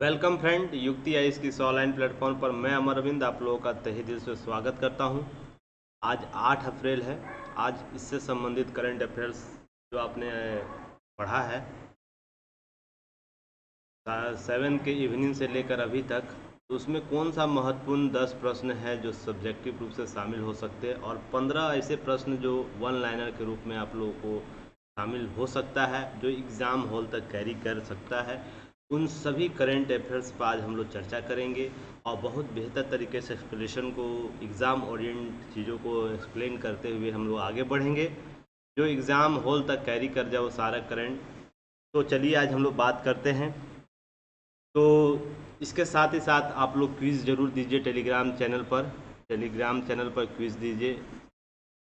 Welcome friend, युक्ति ice की इस ऑनलाइन प्लेटफॉर्म पर मैं अमर अरविंद आप लोगों का तहे दिल से स्वागत करता हूं। आज 8 अप्रैल है। आज इससे संबंधित करंट अफेयर्स जो आपने पढ़ा है 7 के इवनिंग से लेकर अभी तक, तो उसमें कौन सा महत्वपूर्ण 10 प्रश्न है जो सब्जेक्टिव रूप से शामिल हो सकते हैं और 15 ऐसे प्रश्न जो वन लाइनर के रूप में आप लोगों को शामिल हो सकता है, जो एग्ज़ाम हॉल तक कैरी कर सकता है। उन सभी करेंट अफेयर्स पर आज हम लोग चर्चा करेंगे और बहुत बेहतर तरीके से एक्सप्लेनेशन को, एग्ज़ाम ओरिएंट चीज़ों को एक्सप्लेन करते हुए हम लोग आगे बढ़ेंगे, जो एग्ज़ाम हॉल तक कैरी कर जाए वो सारा करंट। तो चलिए आज हम लोग बात करते हैं। तो इसके साथ ही साथ आप लोग क्विज़ ज़रूर दीजिए टेलीग्राम चैनल पर क्विज़ दीजिए।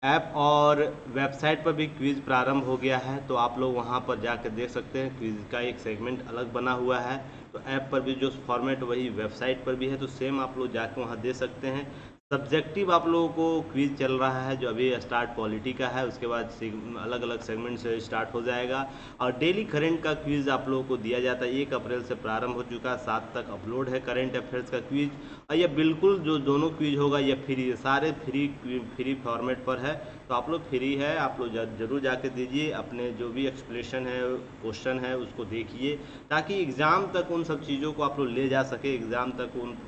ऐप और वेबसाइट पर भी क्विज़ प्रारंभ हो गया है, तो आप लोग वहां पर जाकर देख सकते हैं। क्विज़ का एक सेगमेंट अलग बना हुआ है, तो ऐप पर भी जो फॉर्मेट वही वेबसाइट पर भी है, तो सेम आप लोग जाकर वहां दे सकते हैं। सब्जेक्टिव आप लोगों को क्विज़ चल रहा है जो अभी स्टार्ट पॉलिटी का है, उसके बाद अलग अलग सेगमेंट से स्टार्ट हो जाएगा। और डेली करंट का क्विज़ आप लोगों को दिया जाता है। 1 अप्रैल से प्रारंभ हो चुका है, 7 तक अपलोड है करंट अफेयर्स का क्विज़। और ये बिल्कुल जो दोनों क्विज़ होगा ये फ्री, सारे फ्री फॉर्मेट पर है, तो आप लोग फ्री है, आप लोग जरूर जाके दीजिए। अपने जो भी एक्सप्लेनेशन है, क्वेश्चन है, उसको देखिए, ताकि एग्ज़ाम तक उन सब चीज़ों को आप लोग ले जा सके, एग्ज़ाम तक उन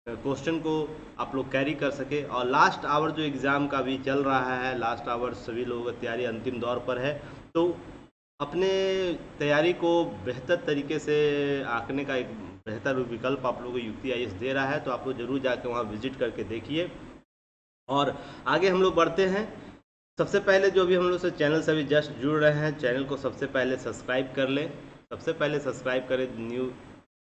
क्वेश्चन को आप लोग कैरी कर सके। और लास्ट आवर जो एग्ज़ाम का भी चल रहा है, लास्ट आवर सभी लोगों की तैयारी अंतिम दौर पर है, तो अपने तैयारी को बेहतर तरीके से आंकने का एक बेहतर विकल्प आप लोगों को युक्ति आईएएस दे रहा है, तो आप लोग जरूर जाकर वहाँ विजिट करके देखिए। और आगे हम लोग बढ़ते हैं। सबसे पहले जो भी हम लोग से चैनल से अभी जस्ट जुड़ रहे हैं, चैनल को सबसे पहले सब्सक्राइब कर लें। सबसे पहले सब्सक्राइब करें।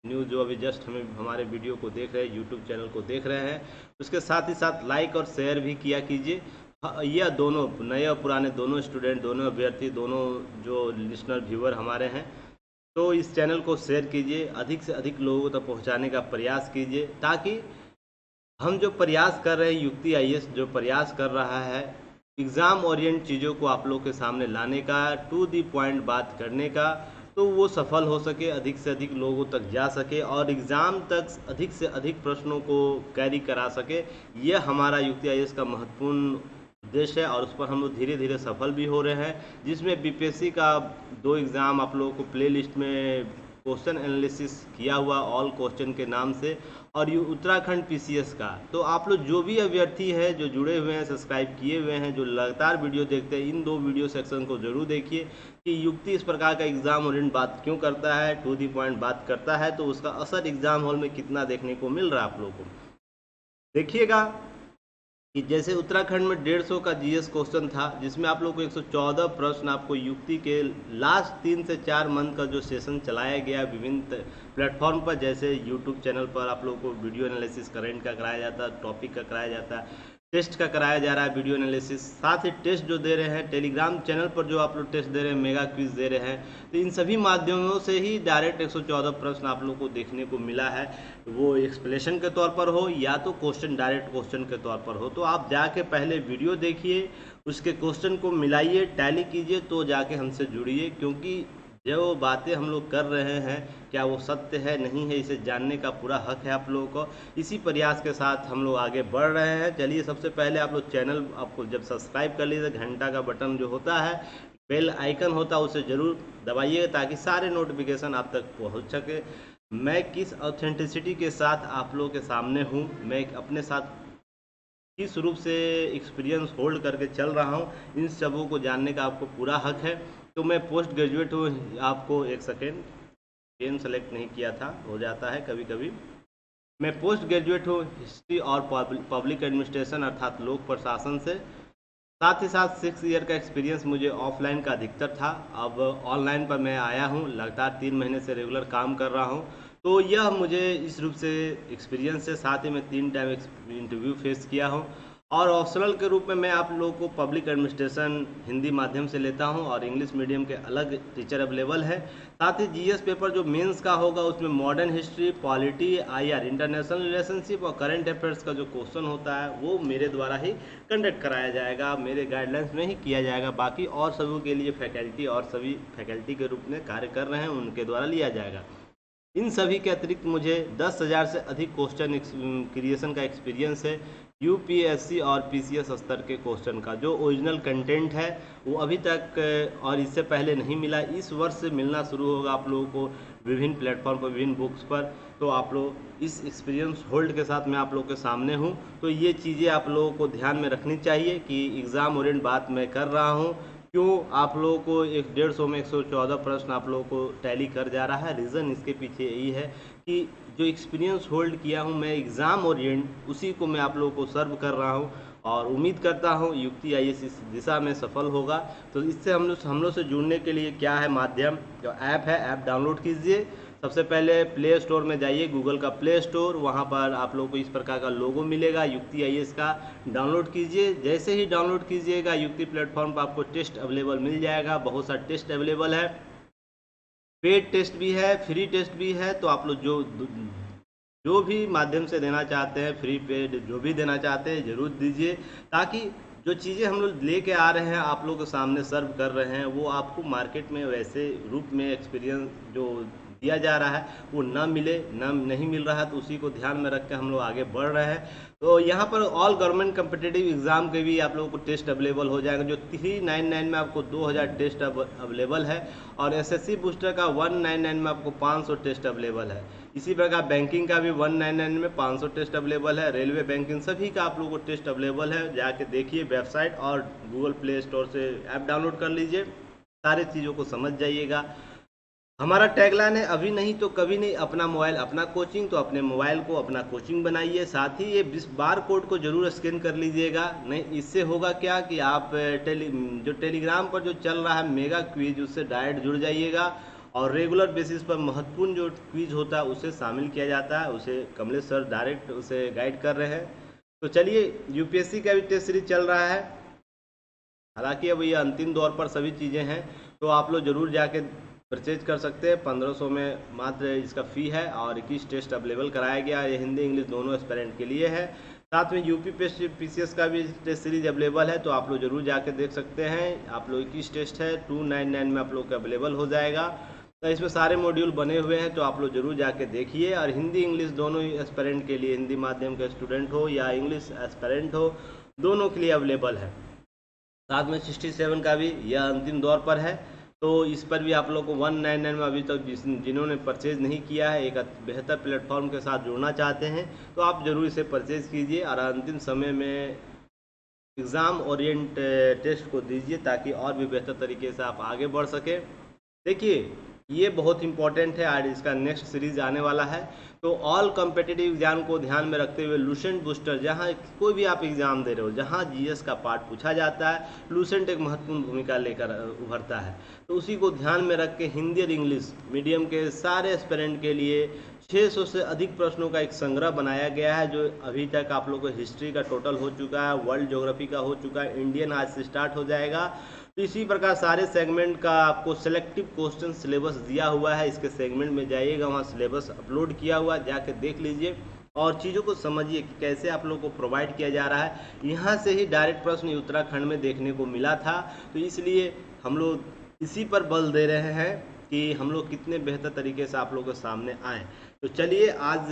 न्यू जो अभी जस्ट हमारे वीडियो को देख रहे हैं, यूट्यूब चैनल को देख रहे हैं, उसके साथ ही साथ लाइक और शेयर भी किया कीजिए। यह दोनों नए और पुराने दोनों स्टूडेंट, दोनों अभ्यर्थी, दोनों जो लिसनर व्यूअर हमारे हैं, तो इस चैनल को शेयर कीजिए, अधिक से अधिक लोगों तक पहुंचाने का प्रयास कीजिए, ताकि हम जो प्रयास कर रहे हैं, युक्ति आईएएस जो प्रयास कर रहा है एग्ज़ाम ओरिएंट चीज़ों को आप लोग के सामने लाने का, टू दी पॉइंट बात करने का, तो वो सफल हो सके, अधिक से अधिक लोगों तक जा सके और एग्ज़ाम तक अधिक से अधिक प्रश्नों को कैरी करा सके। यह हमारा युक्ति आईएएस का महत्वपूर्ण उद्देश्य है और उस पर हम लोग धीरे धीरे सफल भी हो रहे हैं। जिसमें बीपीएससी का 2 एग्ज़ाम आप लोगों को प्ले लिस्ट में क्वेश्चन एनालिसिस किया हुआ, ऑल क्वेश्चन के नाम से, और ये उत्तराखंड पीसीएस का। तो आप लोग जो भी अभ्यर्थी है, जो जुड़े हुए हैं, सब्सक्राइब किए हुए हैं, जो लगातार वीडियो देखते हैं, इन 2 वीडियो सेक्शन को जरूर देखिए कि युक्ति इस प्रकार का एग्ज़ाम ओरिएंट बात क्यों करता है, टू दी पॉइंट बात करता है, तो उसका असर एग्ज़ाम हॉल में कितना देखने को मिल रहा है आप लोगों को। देखिएगा कि जैसे उत्तराखंड में 150 का जीएस क्वेश्चन था, जिसमें आप लोग को 114 प्रश्न आपको युक्ति के लास्ट 3 से 4 मंथ का जो सेशन चलाया गया विभिन्न प्लेटफॉर्म पर, जैसे यूट्यूब चैनल पर आप लोग को वीडियो एनालिसिस करंट का कराया जाता है, टॉपिक का कराया जाता है, टेस्ट का कराया जा रहा है वीडियो एनालिसिस, साथ ही टेस्ट जो दे रहे हैं टेलीग्राम चैनल पर, जो आप लोग टेस्ट दे रहे हैं, मेगा क्विज दे रहे हैं, तो इन सभी माध्यमों से ही डायरेक्ट 114 प्रश्न आप लोग को देखने को मिला है। वो एक्सप्लेनेशन के तौर पर हो या तो क्वेश्चन, डायरेक्ट क्वेश्चन के तौर पर हो, तो आप जाके पहले वीडियो देखिए, उसके क्वेश्चन को मिलाइए, टैली कीजिए, तो जाके हमसे जुड़िए। क्योंकि जो बातें हम लोग कर रहे हैं, क्या वो सत्य है नहीं है, इसे जानने का पूरा हक है आप लोगों को। इसी प्रयास के साथ हम लोग आगे बढ़ रहे हैं। चलिए, सबसे पहले आप लोग चैनल, आपको जब सब्सक्राइब कर लीजिए, घंटा का बटन जो होता है, बेल आइकन होता है, उसे ज़रूर दबाइए, ताकि सारे नोटिफिकेशन आप तक पहुंच सके। मैं किस ऑथेंटिसिटी के साथ आप लोगों के सामने हूँ, मैं अपने साथ किस रूप से एक्सपीरियंस होल्ड करके चल रहा हूँ, इन सबों को जानने का आपको पूरा हक है। तो मैं पोस्ट ग्रेजुएट हूँ, आपको एक सेकेंड, गेम सेलेक्ट नहीं किया था, हो जाता है कभी कभी। मैं पोस्ट ग्रेजुएट हूँ हिस्ट्री और पब्लिक एडमिनिस्ट्रेशन अर्थात लोक प्रशासन से। साथ ही साथ 6 ईयर का एक्सपीरियंस मुझे ऑफलाइन का अधिकतर था, अब ऑनलाइन पर मैं आया हूँ, लगातार 3 महीने से रेगुलर काम कर रहा हूँ। तो यह मुझे इस रूप से एक्सपीरियंस है। साथ ही मैं 3 टाइम इंटरव्यू फेस किया हूँ और ऑप्शनल के रूप में मैं आप लोगों को पब्लिक एडमिनिस्ट्रेशन हिंदी माध्यम से लेता हूं और इंग्लिश मीडियम के अलग टीचर अवेलेबल है। साथ ही जीएस पेपर जो मेंस का होगा, उसमें modern history, polity, IR, international relationship और करंट अफेयर्स का जो क्वेश्चन होता है, वो मेरे द्वारा ही कंडक्ट कराया जाएगा, मेरे गाइडलाइंस में ही किया जाएगा। बाकी और सभी के लिए फैकल्टी और सभी फैकल्टी के रूप में कार्य कर रहे हैं, उनके द्वारा लिया जाएगा। इन सभी के अतिरिक्त मुझे 10,000 से अधिक क्वेश्चन क्रिएशन का एक्सपीरियंस है यूपीएससी और पीसीएस स्तर के क्वेश्चन का। जो ओरिजिनल कंटेंट है वो अभी तक और इससे पहले नहीं मिला, इस वर्ष से मिलना शुरू होगा आप लोगों को विभिन्न प्लेटफॉर्म पर, विभिन्न बुक्स पर। तो आप लोग इस एक्सपीरियंस होल्ड के साथ मैं आप लोगों के सामने हूँ। तो ये चीज़ें आप लोगों को ध्यान में रखनी चाहिए कि एग्ज़ाम ओरिएंट बात मैं कर रहा हूँ। क्यों आप लोगों को 150 में 114 प्रश्न आप लोगों को टैली कर जा रहा है? रीज़न इसके पीछे यही है कि जो एक्सपीरियंस होल्ड किया हूँ मैं एग्ज़ाम ओरिएंट, उसी को मैं आप लोगों को सर्व कर रहा हूँ और उम्मीद करता हूँ युक्ति आईएएस इस दिशा में सफल होगा। तो इससे हम लोग से जुड़ने के लिए क्या है माध्यम? जो ऐप है, ऐप डाउनलोड कीजिए। सबसे पहले प्ले स्टोर में जाइए, गूगल का प्ले स्टोर, वहाँ पर आप लोगों को इस प्रकार का लोगो मिलेगा युक्ति आईएएस का, डाउनलोड कीजिए। जैसे ही डाउनलोड कीजिएगा युक्ति प्लेटफॉर्म पर आपको टेस्ट अवेलेबल मिल जाएगा। बहुत सारा टेस्ट अवेलेबल है, पेड टेस्ट भी है, फ्री टेस्ट भी है। तो आप लोग जो भी माध्यम से देना चाहते हैं, फ्री पेड जो भी देना चाहते हैं ज़रूर दीजिए, ताकि जो चीज़ें हम लोग लेके आ रहे हैं आप लोगों के सामने सर्व कर रहे हैं वो आपको मार्केट में वैसे रूप में एक्सपीरियंस जो दिया जा रहा है वो ना मिले, ना नहीं मिल रहा है। तो उसी को ध्यान में रख के हम लोग आगे बढ़ रहे हैं। तो यहाँ पर ऑल गवर्नमेंट कम्पिटिटिव एग्ज़ाम के भी आप लोगों को टेस्ट अवेलेबल हो जाएगा। जो 399 में आपको 2000 टेस्ट अवेलेबल है और एसएससी बूस्टर का 199 में आपको 500 टेस्ट अवेलेबल है। इसी प्रकार बैंकिंग का भी 199 में 500 टेस्ट अवेलेबल है। रेलवे बैंकिंग सभी का आप लोगों को टेस्ट अवेलेबल है। जाके देखिए वेबसाइट और गूगल प्ले स्टोर से ऐप डाउनलोड कर लीजिए, सारी चीज़ों को समझ जाइएगा। हमारा टैगलाइन है अभी नहीं तो कभी नहीं, अपना मोबाइल अपना कोचिंग। तो अपने मोबाइल को अपना कोचिंग बनाइए। साथ ही ये बार कोड को जरूर स्कैन कर लीजिएगा। नहीं, इससे होगा क्या कि आप जो टेलीग्राम पर जो चल रहा है मेगा क्विज, उससे डायरेक्ट जुड़ जाइएगा और रेगुलर बेसिस पर महत्वपूर्ण जो क्विज होता है उसे शामिल किया जाता है। उसे कमलेश सर डायरेक्ट उसे गाइड कर रहे हैं। तो चलिए, यूपीएससी का भी टेस्ट सीरीज चल रहा है। हालांकि अब ये अंतिम दौर पर सभी चीज़ें हैं, तो आप लोग जरूर जाके परचेज कर सकते हैं। 1500 में मात्र इसका फ़ी है और 21 टेस्ट अवेलेबल कराया गया है। ये हिंदी इंग्लिश दोनों एस्पिरेंट के लिए है। साथ में यूपी पीसीएस का भी टेस्ट सीरीज अवेलेबल है, तो आप लोग जरूर जाके देख सकते हैं। आप लोग 21 टेस्ट है, 299 में आप लोग का अवेलेबल हो जाएगा। तो इसमें सारे मॉड्यूल बने हुए हैं, तो आप लोग जरूर जाके देखिए। और हिंदी इंग्लिश दोनों ही एस्पिरेंट के लिए, हिंदी माध्यम के स्टूडेंट हो या इंग्लिश एस्पिरेंट हो, दोनों के लिए अवेलेबल है। साथ में 67 का भी यह अंतिम दौर पर है, तो इस पर भी आप लोग को 199 में अभी तक जिन्होंने परचेज़ नहीं किया है, एक बेहतर प्लेटफॉर्म के साथ जुड़ना चाहते हैं, तो आप ज़रूर इसे परचेज़ कीजिए और अंतिम समय में एग्ज़ाम ओरिएंट टेस्ट को दीजिए ताकि और भी बेहतर तरीके से आप आगे बढ़ सकें। देखिए, ये बहुत इंपॉर्टेंट है, आज इसका नेक्स्ट सीरीज आने वाला है। तो ऑल कॉम्पिटिटिव एग्जाम को ध्यान में रखते हुए लूसेंट बूस्टर, जहाँ कोई भी आप एग्ज़ाम दे रहे हो, जहाँ जीएस का पार्ट पूछा जाता है, लूसेंट एक महत्वपूर्ण भूमिका लेकर उभरता है। तो उसी को ध्यान में रख के हिंदी और इंग्लिश मीडियम के सारे एस्पिरेंट के लिए 600 से अधिक प्रश्नों का एक संग्रह बनाया गया है। जो अभी तक आप लोगों को हिस्ट्री का टोटल हो चुका है, वर्ल्ड ज्योग्राफी का हो चुका है, इंडियन आज से स्टार्ट हो जाएगा। तो इसी प्रकार सारे सेगमेंट का आपको सेलेक्टिव क्वेश्चन सिलेबस दिया हुआ है। इसके सेगमेंट में जाइएगा, वहाँ सिलेबस अपलोड किया हुआ है, जाके देख लीजिए और चीज़ों को समझिए कि कैसे आप लोगों को प्रोवाइड किया जा रहा है। यहाँ से ही डायरेक्ट प्रश्न उत्तराखंड में देखने को मिला था, तो इसलिए हम लोग इसी पर बल दे रहे हैं कि हम लोग कितने बेहतर तरीके से आप लोगों के सामने आएँ। तो चलिए, आज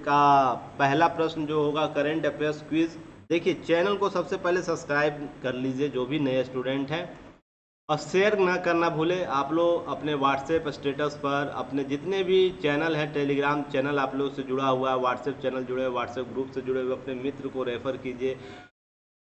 का पहला प्रश्न जो होगा करेंट अफेयर्स क्विज। देखिए, चैनल को सबसे पहले सब्सक्राइब कर लीजिए जो भी नए स्टूडेंट हैं, और शेयर ना करना भूले। आप लोग अपने व्हाट्सएप स्टेटस पर, अपने जितने भी चैनल हैं, टेलीग्राम चैनल आप लोग से जुड़ा हुआ है, व्हाट्सएप चैनल जुड़े हुए, व्हाट्सएप ग्रुप से जुड़े हुए, अपने मित्र को रेफ़र कीजिए।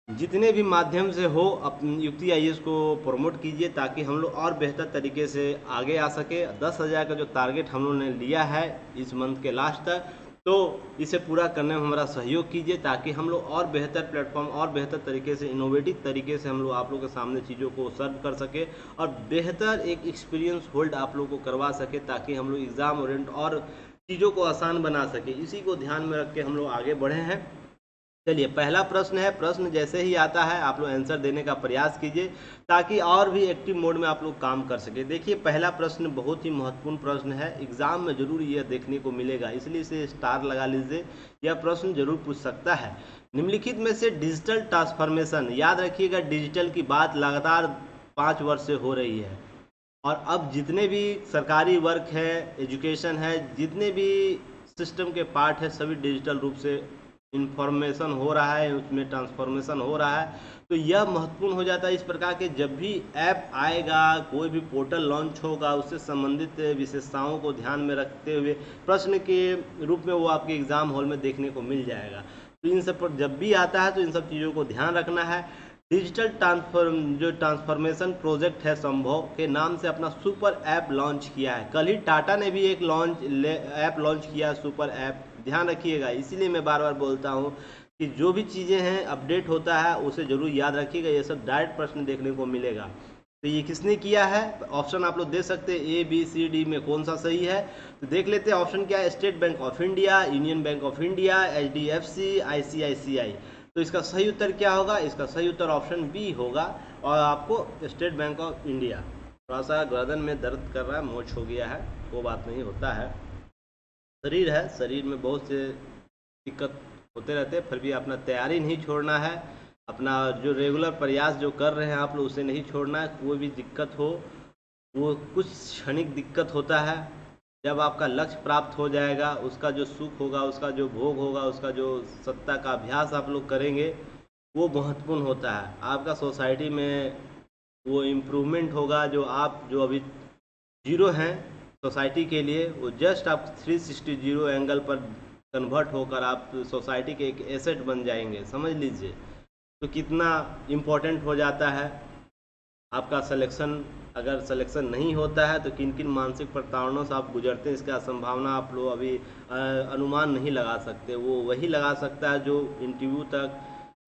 जितने भी माध्यम से हो अपनी युक्ति आईएएस को प्रमोट कीजिए ताकि हम लोग और बेहतर तरीके से आगे आ सके। 10,000 का जो टारगेट हम लोगों ने लिया है इस मंथ के लास्ट तक, तो इसे पूरा करने में हमारा सहयोग कीजिए ताकि हम लोग और बेहतर प्लेटफॉर्म और बेहतर तरीके से, इनोवेटिव तरीके से हम लोग आप लोगों के सामने चीज़ों को सर्व कर सके और बेहतर एक एक्सपीरियंस होल्ड आप लोगों को करवा सके, ताकि हम लोग एग्ज़ाम ओरिएंट और चीज़ों को आसान बना सके। इसी को ध्यान में रख के हम लोग आगे बढ़े हैं। चलिए, पहला प्रश्न है। प्रश्न जैसे ही आता है आप लोग आंसर देने का प्रयास कीजिए ताकि और भी एक्टिव मोड में आप लोग काम कर सके। देखिए, पहला प्रश्न बहुत ही महत्वपूर्ण प्रश्न है, एग्जाम में जरूर यह देखने को मिलेगा, इसलिए इसे स्टार लगा लीजिए। यह प्रश्न जरूर पूछ सकता है। निम्नलिखित में से डिजिटल ट्रांसफॉर्मेशन, याद रखिएगा डिजिटल की बात लगातार 5 वर्ष से हो रही है। और अब जितने भी सरकारी वर्क है, एजुकेशन है, जितने भी सिस्टम के पार्ट है, सभी डिजिटल रूप से इंफॉर्मेशन हो रहा है, उसमें ट्रांसफॉर्मेशन हो रहा है। तो यह महत्वपूर्ण हो जाता है इस प्रकार के, जब भी ऐप आएगा, कोई भी पोर्टल लॉन्च होगा, उससे संबंधित विशेषताओं को ध्यान में रखते हुए प्रश्न के रूप में वो आपके एग्ज़ाम हॉल में देखने को मिल जाएगा। तो इन सब पर जब भी आता है तो इन सब चीज़ों को ध्यान रखना है। डिजिटल ट्रांसफॉर्मेशन प्रोजेक्ट है संभव के नाम से अपना सुपर ऐप लॉन्च किया है। कल ही टाटा ने भी एक ऐप लॉन्च किया, सुपर ऐप। ध्यान रखिएगा, इसीलिए मैं बार बार बोलता हूँ कि जो भी चीज़ें हैं अपडेट होता है उसे जरूर याद रखिएगा। ये सब डायरेक्ट प्रश्न देखने को मिलेगा। तो ये किसने किया है, ऑप्शन आप लोग दे सकते हैं ए बी सी डी में कौन सा सही है। तो देख लेते हैं ऑप्शन क्या है। State bank of India, union bank of India, HDFC, ICICI। तो इसका सही उत्तर क्या होगा, इसका सही उत्तर ऑप्शन बी होगा। और आपको स्टेट बैंक ऑफ इंडिया। थोड़ा सा गर्दन में दर्द कर रहा है, मोच हो गया है, वो बात नहीं, होता है, शरीर है, शरीर में बहुत से दिक्कत होते रहते हैं, फिर भी अपना तैयारी नहीं छोड़ना है। अपना जो रेगुलर प्रयास जो कर रहे हैं आप लोग, उसे नहीं छोड़ना है। कोई भी दिक्कत हो, वो कुछ क्षणिक दिक्कत होता है। जब आपका लक्ष्य प्राप्त हो जाएगा, उसका जो सुख होगा, उसका जो भोग होगा, उसका जो सत्ता का अभ्यास आप लोग करेंगे, वो महत्वपूर्ण होता है। आपका सोसाइटी में वो इम्प्रूवमेंट होगा। जो अभी जीरो हैं सोसाइटी के लिए, वो जस्ट आप 360 जीरो एंगल पर कन्वर्ट होकर आप सोसाइटी के एक एसेट बन जाएंगे, समझ लीजिए। तो कितना इम्पोर्टेंट हो जाता है आपका सिलेक्शन। अगर सिलेक्शन नहीं होता है तो किन किन मानसिक प्रताड़नों से आप गुजरते हैं, इसका संभावना आप लोग अभी अनुमान नहीं लगा सकते। वो वही लगा सकता है जो इंटरव्यू तक,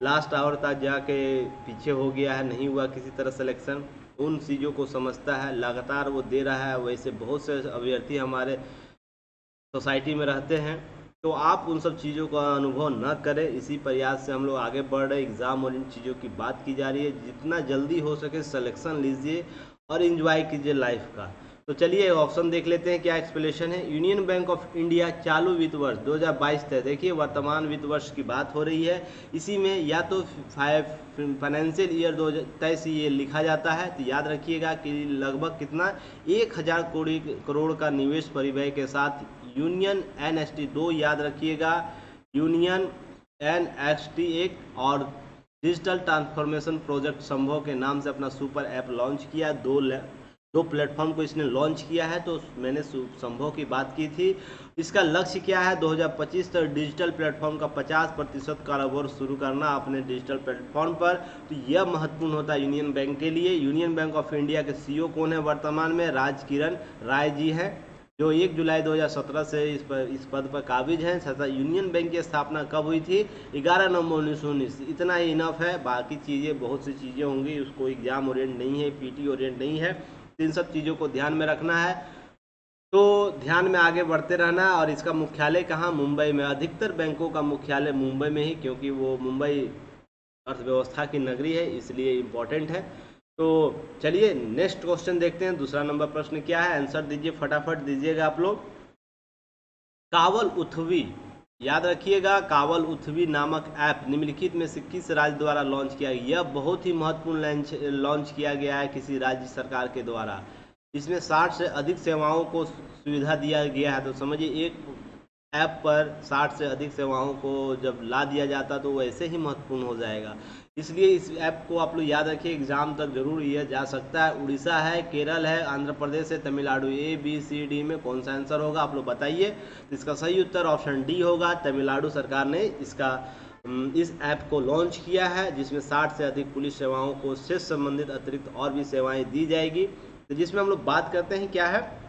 लास्ट आवर तक जाके पीछे हो गया है, नहीं हुआ किसी तरह सिलेक्शन, उन चीज़ों को समझता है, लगातार वो दे रहा है। वैसे बहुत से अभ्यर्थी हमारे सोसाइटी में रहते हैं। तो आप उन सब चीज़ों का अनुभव न करें, इसी प्रयास से हम लोग आगे बढ़ रहे। एग्ज़ाम और इन चीज़ों की बात की जा रही है, जितना जल्दी हो सके सिलेक्शन लीजिए और इन्जॉय कीजिए लाइफ का। तो चलिए ऑप्शन देख लेते हैं क्या एक्सप्लेनेशन है। यूनियन बैंक ऑफ इंडिया चालू वित्त वर्ष 2022 तक, देखिए वर्तमान वित्त वर्ष की बात हो रही है। इसी में या तो फाइनेंशियल ईयर 2023 से ये लिखा जाता है। तो याद रखिएगा कि लगभग कितना, 1000 करोड़ का निवेश परिव्यय के साथ यूनियन NST 2, याद रखिएगा, यूनियन NST 1 और डिजिटल ट्रांसफॉर्मेशन प्रोजेक्ट संभव के नाम से अपना सुपर ऐप लॉन्च किया। दो प्लेटफॉर्म को इसने लॉन्च किया है। तो मैंने संभव की बात की थी। इसका लक्ष्य क्या है, 2025 तक डिजिटल प्लेटफॉर्म का 50% कारोबार शुरू करना अपने डिजिटल प्लेटफॉर्म पर। तो यह महत्वपूर्ण होता है यूनियन बैंक के लिए। यूनियन बैंक ऑफ इंडिया के CEO कौन है वर्तमान में, राजकिरण राय जी हैं, जो 1 जुलाई 2017 से इस पद पर काबिज हैं। तथा यूनियन बैंक की स्थापना कब हुई थी, 11 नवंबर 1919। इतना ही इनफ है, बाकी चीज़ें बहुत सी चीज़ें होंगी, उसको एग्जाम ओरिएंट नहीं है, PT ओरिएंट नहीं है। इन सब चीज़ों को ध्यान में रखना है। तो ध्यान में आगे बढ़ते रहना है। और इसका मुख्यालय कहाँ, मुंबई में। अधिकतर बैंकों का मुख्यालय मुंबई में ही, क्योंकि वो मुंबई अर्थव्यवस्था की नगरी है, इसलिए इम्पोर्टेंट है। तो चलिए नेक्स्ट क्वेश्चन देखते हैं। दूसरा नंबर प्रश्न क्या है, आंसर दीजिए, फटाफट दीजिएगा आप लोग। कावल उथवी, याद रखिएगा, कावल उथवी नामक ऐप निम्नलिखित में से किस राज्य द्वारा लॉन्च किया गया। यह बहुत ही महत्वपूर्ण लॉन्च किया गया है किसी राज्य सरकार के द्वारा। इसमें 60 से अधिक सेवाओं को सुविधा दिया गया है। तो समझिए एक ऐप पर 60 से अधिक सेवाओं को जब ला दिया जाता तो वैसे ही महत्वपूर्ण हो जाएगा। इसलिए इस ऐप को आप लोग याद रखिए, एग्जाम तक जरूर यह जा सकता है। उड़ीसा है, केरल है, आंध्र प्रदेश है, तमिलनाडु। ABCD में कौन सा आंसर होगा, आप लोग बताइए। तो इसका सही उत्तर ऑप्शन डी होगा। तमिलनाडु सरकार ने इस ऐप को लॉन्च किया है, जिसमें 60 से अधिक पुलिस सेवाओं को से संबंधित अतिरिक्त और भी सेवाएं दी जाएगी। तो जिसमें हम लोग बात करते हैं क्या है,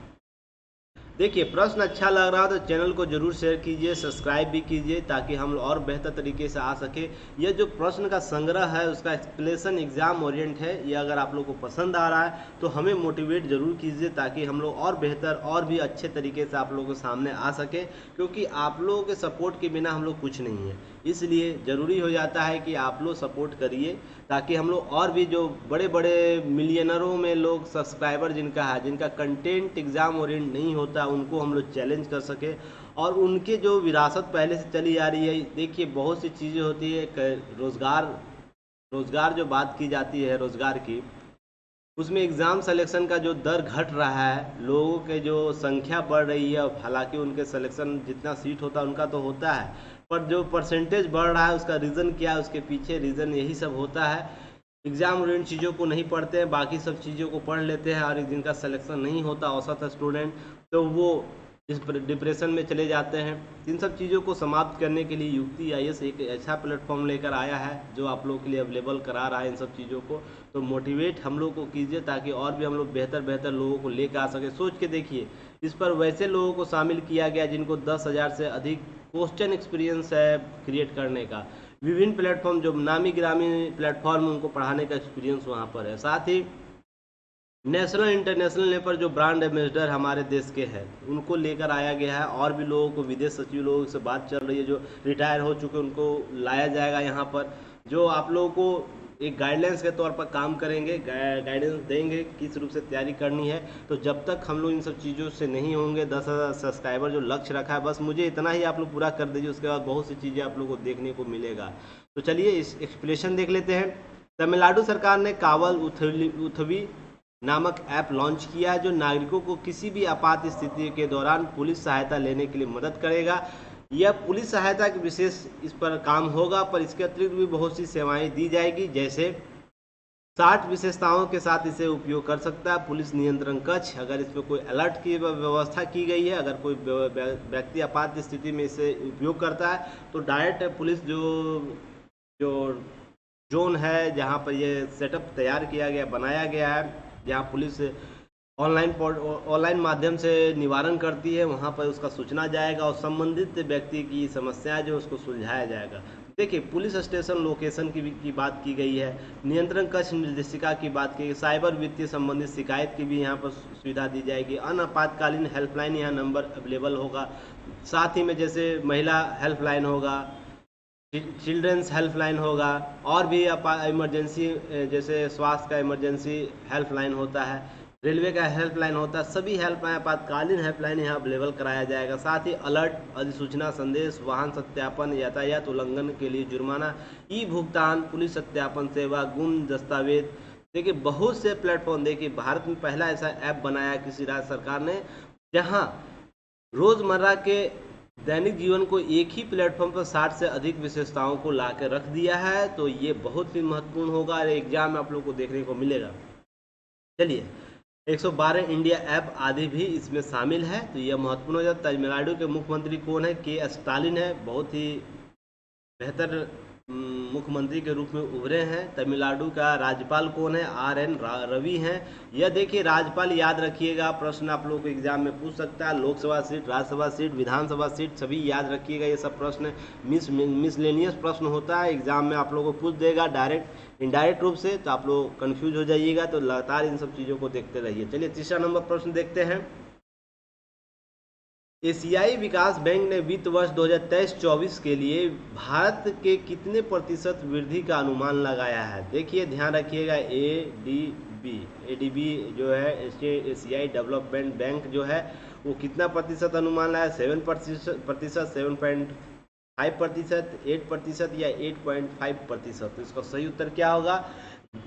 देखिए प्रश्न अच्छा लग रहा तो चैनल को जरूर शेयर कीजिए, सब्सक्राइब भी कीजिए, ताकि हम और बेहतर तरीके से आ सके। यह जो प्रश्न का संग्रह है उसका एक्सप्लेनेशन एग्जाम ओरिएंट है। ये अगर आप लोग को पसंद आ रहा है तो हमें मोटिवेट जरूर कीजिए, ताकि हम लोग और बेहतर और भी अच्छे तरीके से आप लोगों के सामने आ सके। क्योंकि आप लोगों के सपोर्ट के बिना हम लोग कुछ नहीं है, इसलिए ज़रूरी हो जाता है कि आप लोग सपोर्ट करिए, ताकि हम लोग और भी जो बड़े बड़े मिलियनरों में लोग सब्सक्राइबर जिनका है, जिनका कंटेंट एग्ज़ाम ओरिएंट नहीं होता, उनको हम लोग चैलेंज कर सके। और उनके जो विरासत पहले से चली आ रही है, देखिए बहुत सी चीज़ें रोज़गार जो बात की जाती है रोज़गार की, उसमें एग्ज़ाम सिलेक्शन का जो दर घट रहा है, लोगों के जो संख्या बढ़ रही है, हालांकि उनके सिलेक्शन जितना सीट होता है उनका तो होता है, पर जो परसेंटेज बढ़ रहा है उसका रीज़न क्या है, उसके पीछे रीज़न यही सब होता है। एग्ज़ाम और इन चीज़ों को नहीं पढ़ते हैं, बाकी सब चीज़ों को पढ़ लेते हैं, और जिनका सिलेक्शन नहीं होता औसत स्टूडेंट, तो वो इस डिप्रेशन में चले जाते हैं। इन सब चीज़ों को समाप्त करने के लिए युक्ति आईएएस एक ऐसा प्लेटफॉर्म लेकर आया है जो आप लोगों के लिए अवेलेबल करा रहा है इन सब चीज़ों को। तो मोटिवेट हम लोग को कीजिए ताकि और भी हम लोग बेहतर बेहतर लोगों को लेकर आ सके। सोच के देखिए, इस पर वैसे लोगों को शामिल किया गया जिनको 10,000 से अधिक क्वेश्चन एक्सपीरियंस है क्रिएट करने का। विभिन्न प्लेटफॉर्म जो नामी गिरामी प्लेटफॉर्म, उनको पढ़ाने का एक्सपीरियंस वहाँ पर है। साथ ही नेशनल इंटरनेशनल लेवल पर जो ब्रांड एम्बेसडर हमारे देश के हैं उनको लेकर आया गया है, और भी लोगों को, विदेश सचिव लोगों से बात चल रही है जो रिटायर हो चुके उनको लाया जाएगा यहाँ पर, जो आप लोगों को एक गाइडलाइंस के तौर पर काम करेंगे, गाइडेंस देंगे किस रूप से तैयारी करनी है। तो जब तक हम लोग इन सब चीज़ों से नहीं होंगे, 10,000 सब्सक्राइबर जो लक्ष्य रखा है, बस मुझे इतना ही आप लोग पूरा कर दीजिए, उसके बाद बहुत सी चीज़ें आप लोग को देखने को मिलेगा। तो चलिए इस एक्सप्लेनेशन देख लेते हैं। तमिलनाडु सरकार ने कावल उथवी नामक ऐप लॉन्च किया है जो नागरिकों को किसी भी आपात स्थिति के दौरान पुलिस सहायता लेने के लिए मदद करेगा। यह पुलिस सहायता की विशेष इस पर काम होगा, पर इसके अतिरिक्त भी बहुत सी सेवाएं दी जाएगी, जैसे 60 विशेषताओं के साथ इसे उपयोग कर सकता है पुलिस नियंत्रण कक्ष। अगर इसमें कोई अलर्ट की व्यवस्था की गई है, अगर कोई व्यक्ति आपात स्थिति में इसे उपयोग करता है तो डायरेक्ट पुलिस जो जो जोन है जहाँ पर ये सेटअप तैयार किया गया, बनाया गया है, जहाँ पुलिस ऑनलाइन माध्यम से निवारण करती है, वहाँ पर उसका सूचना जाएगा और संबंधित व्यक्ति की समस्या जो उसको सुलझाया जाएगा। देखिए, पुलिस स्टेशन लोकेशन की बात की गई है, नियंत्रण कक्ष निर्देशिका की बात की गई, साइबर वित्तीय संबंधित शिकायत की भी यहाँ पर सुविधा दी जाएगी, आपातकालीन हेल्पलाइन यहाँ नंबर अवेलेबल होगा, साथ ही में जैसे महिला हेल्पलाइन होगा, चिल्ड्रंस हेल्पलाइन होगा, और भी इमरजेंसी जैसे स्वास्थ्य का इमरजेंसी हेल्पलाइन होता है, रेलवे का हेल्पलाइन होता है, सभी हेल्पलाइन आपातकालीन हेल्पलाइन यहाँ अवेलेबल कराया जाएगा। साथ ही अलर्ट, अधिसूचना संदेश, वाहन सत्यापन, यातायात उल्लंघन के लिए जुर्माना, ई भुगतान, पुलिस सत्यापन सेवा, गुम दस्तावेज। देखिए, बहुत से प्लेटफॉर्म, देखिए भारत में पहला ऐसा ऐप बनाया किसी राज्य सरकार ने जहाँ रोज़मर्रा के दैनिक जीवन को एक ही प्लेटफॉर्म पर 60 से अधिक विशेषताओं को ला कर रख दिया है। तो ये बहुत ही महत्वपूर्ण होगा और एग्जाम में आप लोग को देखने को मिलेगा। चलिए, 112 इंडिया ऐप आदि भी इसमें शामिल है, तो यह महत्वपूर्ण हो जाता है। तमिलनाडु के मुख्यमंत्री कौन है? के स्टालिन है, बहुत ही बेहतर मुख्यमंत्री के रूप में उभरे हैं। तमिलनाडु का राज्यपाल कौन है? RN रवि हैं। यह देखिए, राज्यपाल याद रखिएगा, प्रश्न आप लोगों को एग्जाम में पूछ सकता है। लोकसभा सीट, राज्यसभा सीट, विधानसभा सीट सभी याद रखिएगा। ये सब प्रश्न मिसलेनियस प्रश्न होता है, एग्जाम में आप लोगों को पूछ देगा डायरेक्ट इनडायरेक्ट रूप से, तो आप लोग कन्फ्यूज हो जाइएगा। तो लगातार इन सब चीज़ों को देखते रहिए। चलिए, तीसरा नंबर प्रश्न देखते हैं। एशियाई विकास बैंक ने वित्त वर्ष 2023-24 के लिए भारत के कितने प्रतिशत वृद्धि का अनुमान लगाया है? देखिए, ध्यान रखिएगा, एडीबी जो है, एशियाई डेवलपमेंट बैंक जो है, वो कितना प्रतिशत अनुमान लाया? 7%, 7.5%, 8% या 8.5%। तो इसका सही उत्तर क्या होगा?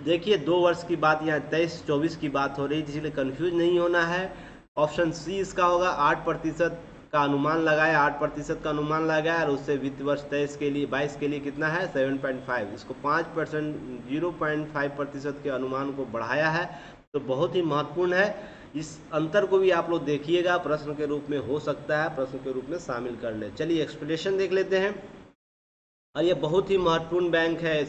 देखिए, 2 वर्ष की बात, यहाँ 23-24 की बात हो रही है, इसलिए कन्फ्यूज नहीं होना है। ऑप्शन सी इसका होगा। 8% का अनुमान लगाया, 8% का अनुमान लगाया, और उससे वित्त वर्ष 23 के लिए 22 के लिए कितना है? 7.5। इसको 5%, 0.5% के अनुमान को बढ़ाया है। तो बहुत ही महत्वपूर्ण है। इस अंतर को भी आप लोग देखिएगा, प्रश्न के रूप में हो सकता है, प्रश्न के रूप में शामिल कर ले। चलिए, एक्सप्लेनेशन देख लेते हैं। और ये बहुत ही महत्वपूर्ण बैंक है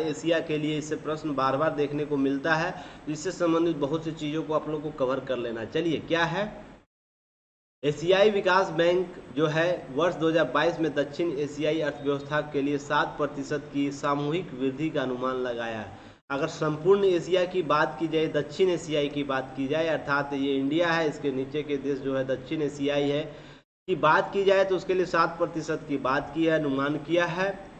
एशिया के लिए, इससे प्रश्न बार बार देखने को मिलता है। इससे संबंधित बहुत सी चीज़ों को आप लोग को कवर कर लेना। चलिए, क्या है? एशियाई विकास बैंक जो है वर्ष 2022 में दक्षिण एशियाई अर्थव्यवस्था के लिए 7% की सामूहिक वृद्धि का अनुमान लगाया है। अगर संपूर्ण एशिया की बात की जाए, दक्षिण एशियाई की बात की जाए, अर्थात ये इंडिया है, इसके नीचे के देश जो है दक्षिण एशियाई है, की बात की जाए तो उसके लिए 7% की बात की है, अनुमान किया है।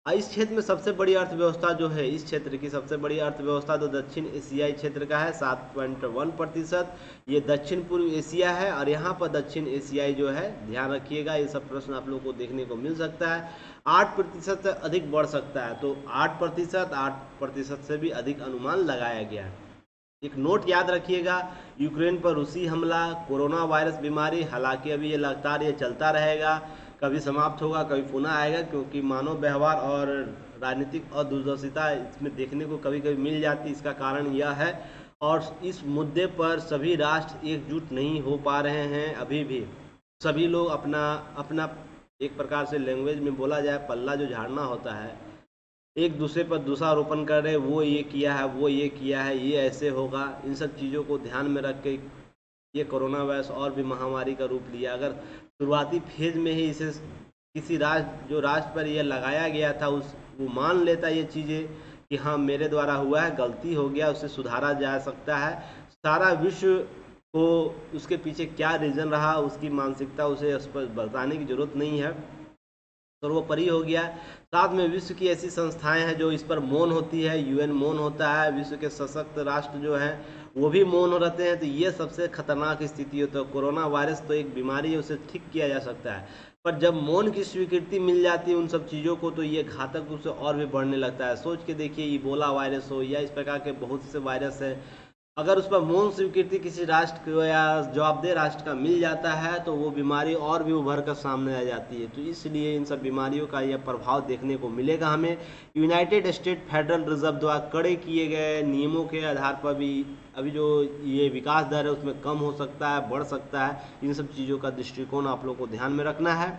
इस क्षेत्र में सबसे बड़ी अर्थव्यवस्था जो है, इस क्षेत्र की सबसे बड़ी अर्थव्यवस्था तो दक्षिण एशियाई क्षेत्र का है, 7.1%। ये दक्षिण पूर्व एशिया है, और यहाँ पर दक्षिण एशियाई जो है, ध्यान रखिएगा, ये सब प्रश्न आप लोगों को देखने को मिल सकता है। 8% से अधिक बढ़ सकता है, तो 8% से भी अधिक अनुमान लगाया गया है। एक नोट याद रखिएगा, यूक्रेन पर रूसी हमला, कोरोना वायरस बीमारी, हालांकि अभी ये लगातार ये चलता रहेगा, कभी समाप्त होगा कभी पुनः आएगा, क्योंकि मानव व्यवहार और राजनीतिक अदूरदर्शिता इसमें देखने को कभी कभी मिल जाती है। इसका कारण यह है, और इस मुद्दे पर सभी राष्ट्र एकजुट नहीं हो पा रहे हैं अभी भी। सभी लोग अपना अपना एक प्रकार से लैंग्वेज में बोला जाए पल्ला जो झाड़ना होता है, एक दूसरे पर दोषारोपण कर रहे, वो ये किया है, वो ये किया है, ये ऐसे होगा। इन सब चीज़ों को ध्यान में रख के ये कोरोना वायरस और भी महामारी का रूप लिया। अगर शुरुआती फेज में ही इसे किसी राष्ट्र, जो राष्ट्र पर यह लगाया गया था, उस वो मान लेता ये चीज़ें कि हाँ मेरे द्वारा हुआ है, गलती हो गया, उसे सुधारा जा सकता है, सारा विश्व को उसके पीछे क्या रीज़न रहा उसकी मानसिकता उसे बताने की जरूरत नहीं है, सर्वोपरि हो गया। साथ में विश्व की ऐसी संस्थाएं हैं जो इस पर मौन होती है, यूएन मौन होता है, विश्व के सशक्त राष्ट्र जो हैं वो भी मौन रहते हैं। तो ये सबसे खतरनाक स्थिति होती है। कोरोना वायरस तो एक बीमारी है, उसे ठीक किया जा सकता है, पर जब मौन की स्वीकृति मिल जाती है उन सब चीज़ों को, तो ये घातक रूप से और भी बढ़ने लगता है। सोच के देखिए, इबोला वायरस हो या इस प्रकार के बहुत से वायरस हैं, अगर उस पर मौन स्वीकृति किसी राष्ट्र को या जवाबदेह राष्ट्र का मिल जाता है तो वो बीमारी और भी उभर कर सामने आ जाती है। तो इसलिए इन सब बीमारियों का यह प्रभाव देखने को मिलेगा हमें। यूनाइटेड स्टेट फेडरल रिजर्व द्वारा कड़े किए गए नियमों के आधार पर भी अभी जो ये विकास दर है उसमें कम हो सकता है, बढ़ सकता है। इन सब चीज़ों का दृष्टिकोण आप लोग को ध्यान में रखना है।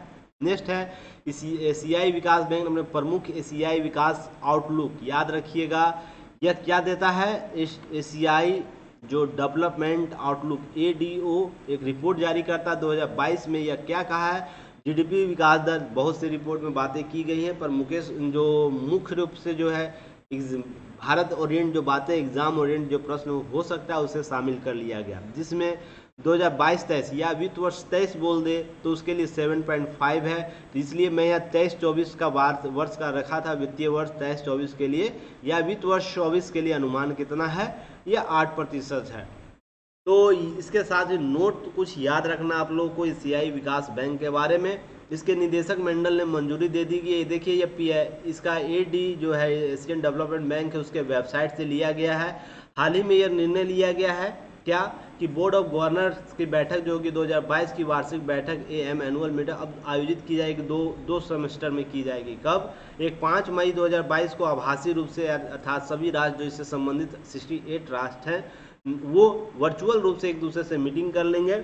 नेक्स्ट है एशियाई विकास बैंक अपने प्रमुख एशियाई विकास आउटलुक, याद रखिएगा यह क्या देता है। एशियाई जो डेवलपमेंट आउटलुक एडीओ एक रिपोर्ट जारी करता है 2022 में। यह क्या कहा है, जीडीपी विकास दर, बहुत सी रिपोर्ट में बातें की गई हैं, पर मुकेश जो मुख्य रूप से जो है भारत ओरिएंट जो बातें, एग्जाम ओरिएंट जो प्रश्न हो सकता है उसे शामिल कर लिया गया, जिसमें 2022-23 या वित्त वर्ष 23 बोल दे तो उसके लिए 7.5 है। तो इसलिए मैं यह 23-24 का वर्ष का रखा था, वित्तीय वर्ष 23-24 के लिए, या वित्त वर्ष 24 के लिए अनुमान कितना है, यह 8% है। तो इसके साथ ही नोट कुछ याद रखना आप लोगों को एशियाई विकास बैंक के बारे में। इसके निदेशक मंडल ने मंजूरी दे दी गई। देखिए ये इसका एडी जो है एशियन डेवलपमेंट बैंक है, उसके वेबसाइट से लिया गया है। हाल ही में यह निर्णय लिया गया है क्या कि बोर्ड ऑफ गवर्नर्स की बैठक जो होगी 2022 की वार्षिक बैठक एनुअल मीटिंग अब आयोजित की जाएगी, दो सेमेस्टर में की जाएगी। कब, एक 5 मई 2022 को आभासी रूप से, अर्थात सभी राष्ट्र जो इससे संबंधित 68 राष्ट्र हैं वो वर्चुअल रूप से एक दूसरे से मीटिंग कर लेंगे,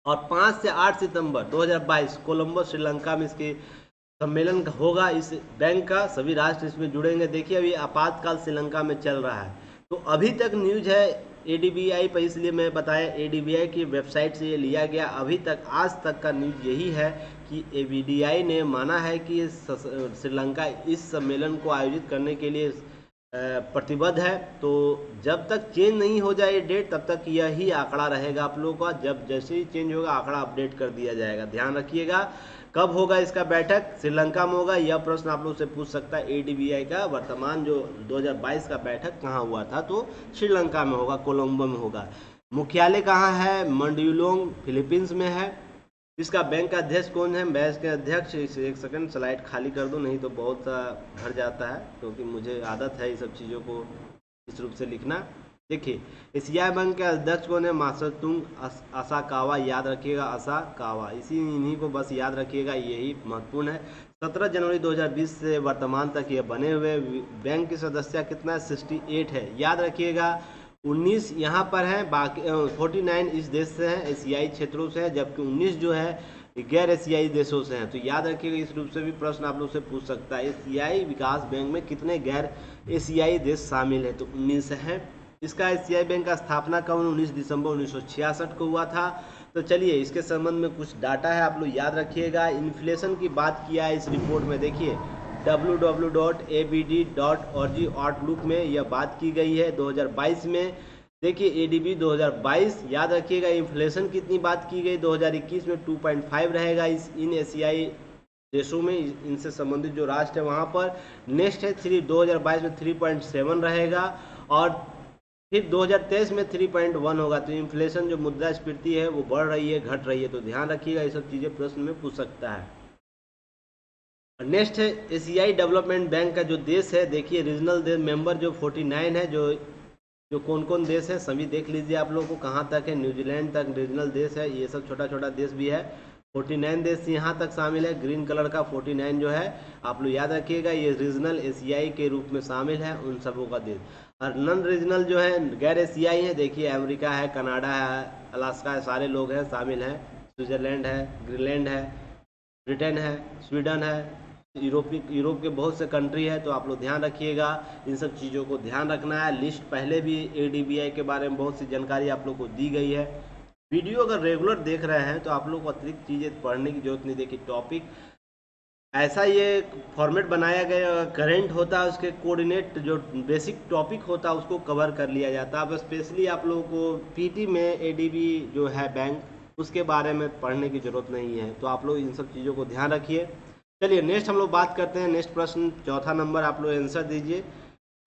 और 5 से 8 सितंबर 2022 कोलंबो श्रीलंका में इसके सम्मेलन होगा इस बैंक का, सभी राष्ट्र इसमें जुड़ेंगे। देखिए अभी आपातकाल श्रीलंका में चल रहा है, तो अभी तक न्यूज है एडीबीआई पर, इसलिए मैं बताया एडीबीआई की वेबसाइट से ये लिया गया। अभी तक आज तक का न्यूज यही है कि एबीडीआई ने माना है कि श्रीलंका इस सम्मेलन को आयोजित करने के लिए प्रतिबद्ध है। तो जब तक चेंज नहीं हो जाए डेट तब तक यही आंकड़ा रहेगा आप लोगों का, जब जैसे ही चेंज होगा आंकड़ा अपडेट कर दिया जाएगा। ध्यान रखिएगा। कब होगा इसका बैठक, श्रीलंका में होगा, यह प्रश्न आप लोग से पूछ सकता है। एडीबीआई का वर्तमान जो 2022 का बैठक कहाँ हुआ था, तो श्रीलंका में होगा, कोलंबो में होगा। मुख्यालय कहाँ है, मंडुलोंग फिलीपींस में है। इसका बैंक का अध्यक्ष कौन है, बैंक के अध्यक्ष, एक सेकंड स्लाइड खाली कर दो नहीं तो बहुत सा भर जाता है, क्योंकि मुझे आदत है ये सब चीज़ों को इस रूप से लिखना। देखिए एशियाई बैंक के अध्यक्ष कौन है, मात्सुतोंग असाकावा, याद रखिएगा असाकावा, इन्हीं को बस याद रखिएगा, यही महत्वपूर्ण है। 17 जनवरी 2020 से वर्तमान तक ये बने हुए। बैंक की सदस्य कितना है, 68 है, याद रखिएगा। 19 यहाँ पर है, बाकी 49 इस देश से हैं, एशियाई क्षेत्रों से है, जबकि 19 जो है गैर एशियाई देशों से हैं। तो याद रखिएगा, इस रूप से भी प्रश्न आप लोग से पूछ सकता है, एशियाई विकास बैंक में कितने गैर एशियाई देश शामिल है, तो 19 हैं। इसका एशियाई बैंक का स्थापना कब, 19 दिसंबर 1966 को हुआ था। तो चलिए इसके संबंध में कुछ डाटा है, आप लोग याद रखिएगा। इन्फ्लेशन की बात किया है इस रिपोर्ट में, देखिए www.abd.org आउटलुक में यह बात की गई है 2022 में। देखिए एडीबी 2022, याद रखिएगा। इन्फ्लेशन कितनी बात की गई, 2021 में 2.5 रहेगा इन एशियाई देशों में, इनसे संबंधित जो राष्ट्र है वहाँ पर। नेक्स्ट है 2022 में 3.7 रहेगा, और फिर 2023 में 3.1 होगा। तो इन्फ्लेशन जो मुद्रास्फीति है वो बढ़ रही है, घट रही है, तो ध्यान रखिएगा, ये सब चीज़ें प्रश्न में पूछ सकता है। नेक्स्ट है एशियाई डेवलपमेंट बैंक का जो देश है, देखिए रीजनल मेंबर जो 49 है, जो जो कौन कौन देश है सभी देख लीजिए आप लोगों को, कहाँ तक है, न्यूजीलैंड तक रीजनल देश है, ये सब छोटा छोटा देश भी है। 49 देश यहाँ तक शामिल है, ग्रीन कलर का 49 जो है आप लोग याद रखिएगा, ये रीजनल एशियाई के रूप में शामिल है उन सबों का देश। और नॉन रीजनल जो है गैर एशियाई है, देखिए अमेरिका है, कनाडा है, अलास्का है, सारे लोग हैं शामिल हैं, स्विट्जरलैंड है, ग्रीनलैंड है, ब्रिटेन है, स्वीडन है, यूरोप के बहुत से कंट्री है। तो आप लोग ध्यान रखिएगा, इन सब चीज़ों को ध्यान रखना है। लिस्ट पहले भी ADBI के बारे में बहुत सी जानकारी आप लोग को दी गई है। वीडियो अगर रेगुलर देख रहे हैं तो आप लोग को अतिरिक्त चीज़ें पढ़ने की जरूरत नहीं। देखिए टॉपिक ऐसा ये फॉर्मेट बनाया गया, करेंट होता है उसके कोऑर्डिनेट, जो बेसिक टॉपिक होता है उसको कवर कर लिया जाता है। अब स्पेशली आप लोगों को PT में ADB जो है बैंक, उसके बारे में पढ़ने की ज़रूरत नहीं है। तो आप लोग इन सब चीज़ों को ध्यान रखिए। चलिए नेक्स्ट हम लोग बात करते हैं। नेक्स्ट प्रश्न चौथा नंबर, आप लोग आंसर दीजिए।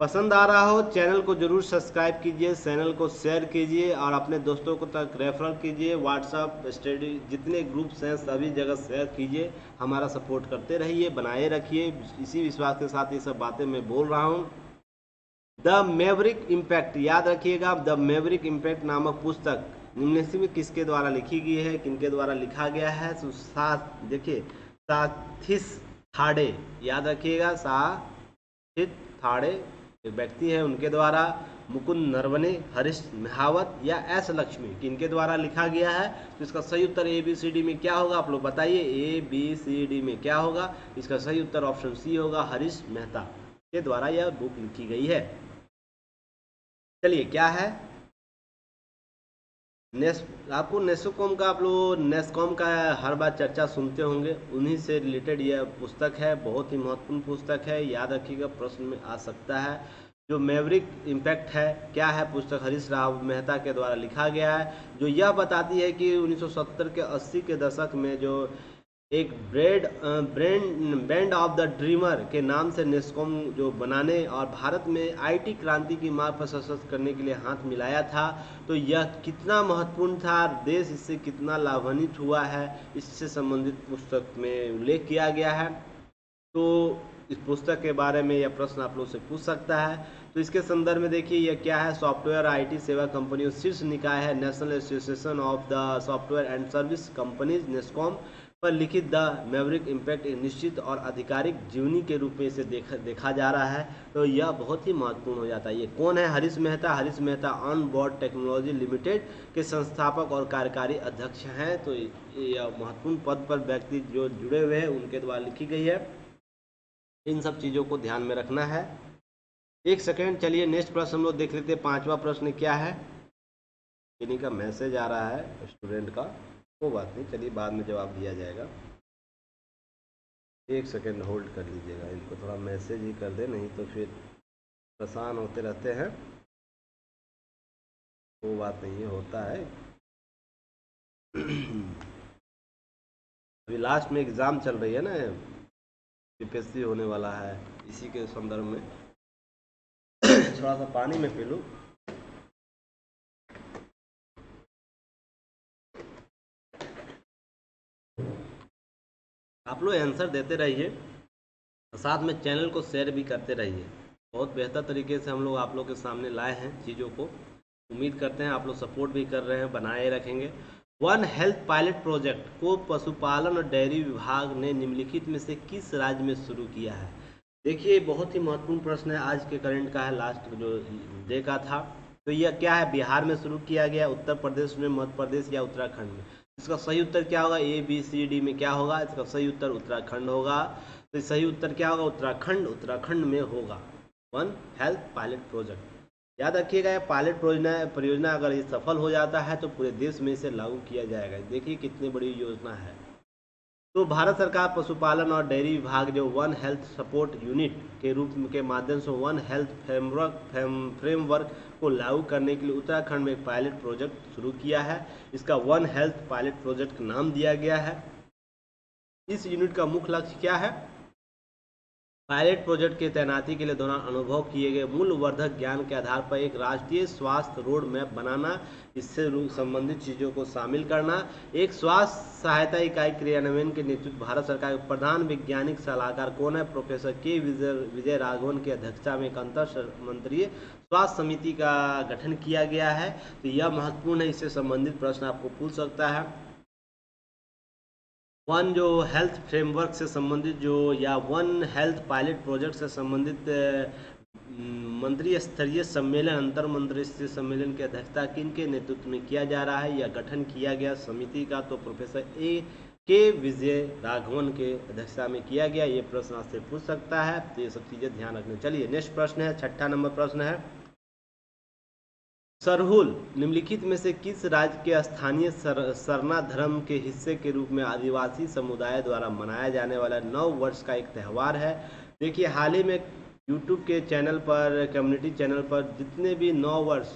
पसंद आ रहा हो चैनल को जरूर सब्सक्राइब कीजिए, चैनल को शेयर कीजिए और अपने दोस्तों को तक रेफर कीजिए। व्हाट्सअप, स्टडी, जितने ग्रुप्स हैं सभी जगह शेयर कीजिए, हमारा सपोर्ट करते रहिए, बनाए रखिए। इसी विश्वास के साथ ये सब बातें मैं बोल रहा हूँ। द मैवरिक इम्पैक्ट, याद रखिएगा, द मैवरिक इम्पैक्ट नामक पुस्तक निम्नलिखित में किसके द्वारा लिखी गई है, किनके द्वारा लिखा गया है? देखिए साथिस थाड़े, याद रखिएगा, साथिस थाड़े एक व्यक्ति है, उनके द्वारा। मुकुंद नरवणे, हरीश महावत या एस लक्ष्मी, किनके द्वारा लिखा गया है? तो इसका सही उत्तर ABCD में क्या होगा आप लोग बताइए? ABCD में क्या होगा? इसका सही उत्तर ऑप्शन C होगा, हरीश मेहता के द्वारा यह बुक लिखी गई है। चलिए क्या है आपको नेस्कॉम का, आप लोग नेस्कॉम का हर बार चर्चा सुनते होंगे, उन्हीं से रिलेटेड यह पुस्तक है। बहुत ही महत्वपूर्ण पुस्तक है, याद रखिएगा, प्रश्न में आ सकता है। जो मैवरिक इम्पैक्ट है, क्या है पुस्तक? हरीश राव मेहता के द्वारा लिखा गया है, जो यह बताती है कि 1970 के 80 के दशक में जो एक बैंड ऑफ द ड्रीमर के नाम से नेस्कॉम जो बनाने और भारत में IT क्रांति की मार्ग पर सशक्त करने के लिए हाथ मिलाया था। तो यह कितना महत्वपूर्ण था, देश इससे कितना लाभान्वित हुआ है, इससे संबंधित पुस्तक में उल्लेख किया गया है। तो इस पुस्तक के बारे में यह प्रश्न आप लोग से पूछ सकता है। तो इसके संदर्भ में देखिए यह क्या है, सॉफ्टवेयर IT सेवा कंपनियों शीर्ष निकाय है, national association of the software and service companies NASSCOM पर लिखित द मैवरिक इम्पैक्ट एक निश्चित और आधिकारिक जीवनी के रूप में इसे देखा जा रहा है। तो यह बहुत ही महत्वपूर्ण हो जाता है। ये कौन है? Harish Mehta. Harish Mehta on board technology limited के संस्थापक और कार्यकारी अध्यक्ष हैं। तो यह महत्वपूर्ण पद पर व्यक्ति जो जुड़े हुए हैं उनके द्वारा लिखी गई है। इन सब चीज़ों को ध्यान में रखना है। एक सेकेंड, चलिए नेक्स्ट प्रश्न हम लोग देख लेते हैं। पांचवा प्रश्न क्या है? इन्हीं का मैसेज आ रहा है स्टूडेंट का, वो बात नहीं, चलिए बाद में जवाब दिया जाएगा। एक सेकेंड होल्ड कर लीजिएगा, इनको थोड़ा मैसेज ही कर दे, नहीं तो फिर परेशान होते रहते हैं। वो बात नहीं है, होता है। अभी लास्ट में एग्ज़ाम चल रही है ना, UPSC होने वाला है, इसी के संदर्भ में थोड़ा सा पानी में पी लूँ। आप लोग आंसर देते रहिए, साथ में चैनल को शेयर भी करते रहिए। बहुत बेहतर तरीके से हम लोग आप लोग के सामने लाए हैं चीज़ों को। उम्मीद करते हैं आप लोग सपोर्ट भी कर रहे हैं, बनाए रखेंगे। वन हेल्थ पायलट प्रोजेक्ट को पशुपालन और डेयरी विभाग ने निम्नलिखित में से किस राज्य में शुरू किया है? देखिए बहुत ही महत्वपूर्ण प्रश्न है, आज के करंट का है, लास्ट जो डे का था। तो यह क्या है? बिहार में शुरू किया गया, उत्तर प्रदेश में, मध्य प्रदेश या उत्तराखंड में? इसका सही उत्तर क्या होगा? ABCD में क्या होगा? इसका सही उत्तर उत्तराखंड होगा। तो सही उत्तर क्या होगा? उत्तराखंड में होगा वन हेल्थ पायलट प्रोजेक्ट। याद रखिएगा, यह पायलट परियोजना अगर ये सफल हो जाता है तो पूरे देश में इसे लागू किया जाएगा। देखिए कितनी बड़ी योजना है। तो भारत सरकार पशुपालन और डेयरी विभाग जो वन हेल्थ सपोर्ट यूनिट के रूप के माध्यम से वन हेल्थ फ्रेमवर्क को लागू करने के लिए उत्तराखंड में एक पायलट प्रोजेक्ट शुरू किया है। इसका वन हेल्थ पायलट प्रोजेक्ट नाम दिया गया है। इस यूनिट का मुख्य लक्ष्य क्या है? पायलट प्रोजेक्ट की तैनाती के लिए दौरान अनुभव किए गए मूल्यवर्धक ज्ञान के आधार पर एक राष्ट्रीय स्वास्थ्य रोड मैप बनाना, इससे संबंधित चीज़ों को शामिल करना। एक स्वास्थ्य सहायता इकाई क्रियान्वयन के नेतृत्व भारत सरकार के प्रधान वैज्ञानिक सलाहकार कौन है? प्रोफेसर के विजय राघवन की अध्यक्षता में एक अंतर मंत्रीय स्वास्थ्य समिति का गठन किया गया है। तो यह महत्वपूर्ण है, इससे संबंधित प्रश्न आपको पूछ सकता है। वन जो हेल्थ फ्रेमवर्क से संबंधित जो या वन हेल्थ पायलट प्रोजेक्ट से संबंधित मंत्री स्तरीय सम्मेलन, अंतर मंत्री स्तरीय सम्मेलन की अध्यक्षता किन के नेतृत्व में किया जा रहा है या गठन किया गया समिति का? तो प्रोफेसर के विजय राघवन के अध्यक्षता में किया गया। ये प्रश्न आपसे पूछ सकता है, तो ये सब चीजें ध्यान रखनी। चलिए नेक्स्ट प्रश्न है, 6ठा नंबर प्रश्न है, सरहुल निम्नलिखित में से किस राज्य के स्थानीय सरना धर्म के हिस्से के रूप में आदिवासी समुदाय द्वारा मनाया जाने वाला नव वर्ष का एक त्यौहार है? देखिए हाल ही में यूट्यूब के चैनल पर, कम्युनिटी चैनल पर जितने भी नव वर्ष,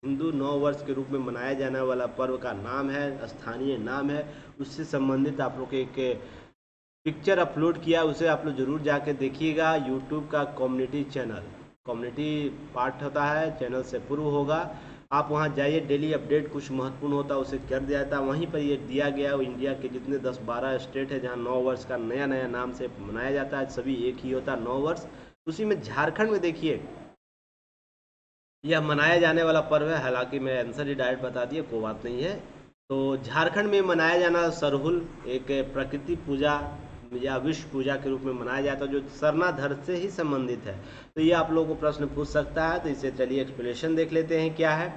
हिंदू नव वर्ष के रूप में मनाया जाने वाला पर्व का नाम है, स्थानीय नाम है, उससे संबंधित आप लोग एक पिक्चर अपलोड किया, उसे आप लोग जरूर जाके देखिएगा। यूट्यूब का कम्युनिटी चैनल, कम्युनिटी पार्ट होता है, चैनल से पूर्व होगा, आप वहां जाइए, डेली अपडेट कुछ महत्वपूर्ण होता है उसे कर दिया जाता है। वहीं पर ये दिया गया है इंडिया के जितने 10-12 स्टेट है जहां नव वर्ष का नया नया नाम से मनाया जाता है, सभी एक ही होता है नव वर्ष। उसी में झारखंड में देखिए यह मनाया जाने वाला पर्व है, हालांकि मैं आंसर ही डायरेक्ट बता दिया, कोई बात नहीं है। तो झारखंड में मनाया जाना सरहुल एक प्रकृति पूजा या विश्व पूजा के रूप में मनाया जाता है, जो सरना धर्म से ही संबंधित है। तो ये आप लोगों को प्रश्न पूछ सकता है, तो इसे चलिए एक्सप्लेनेशन देख लेते हैं क्या है।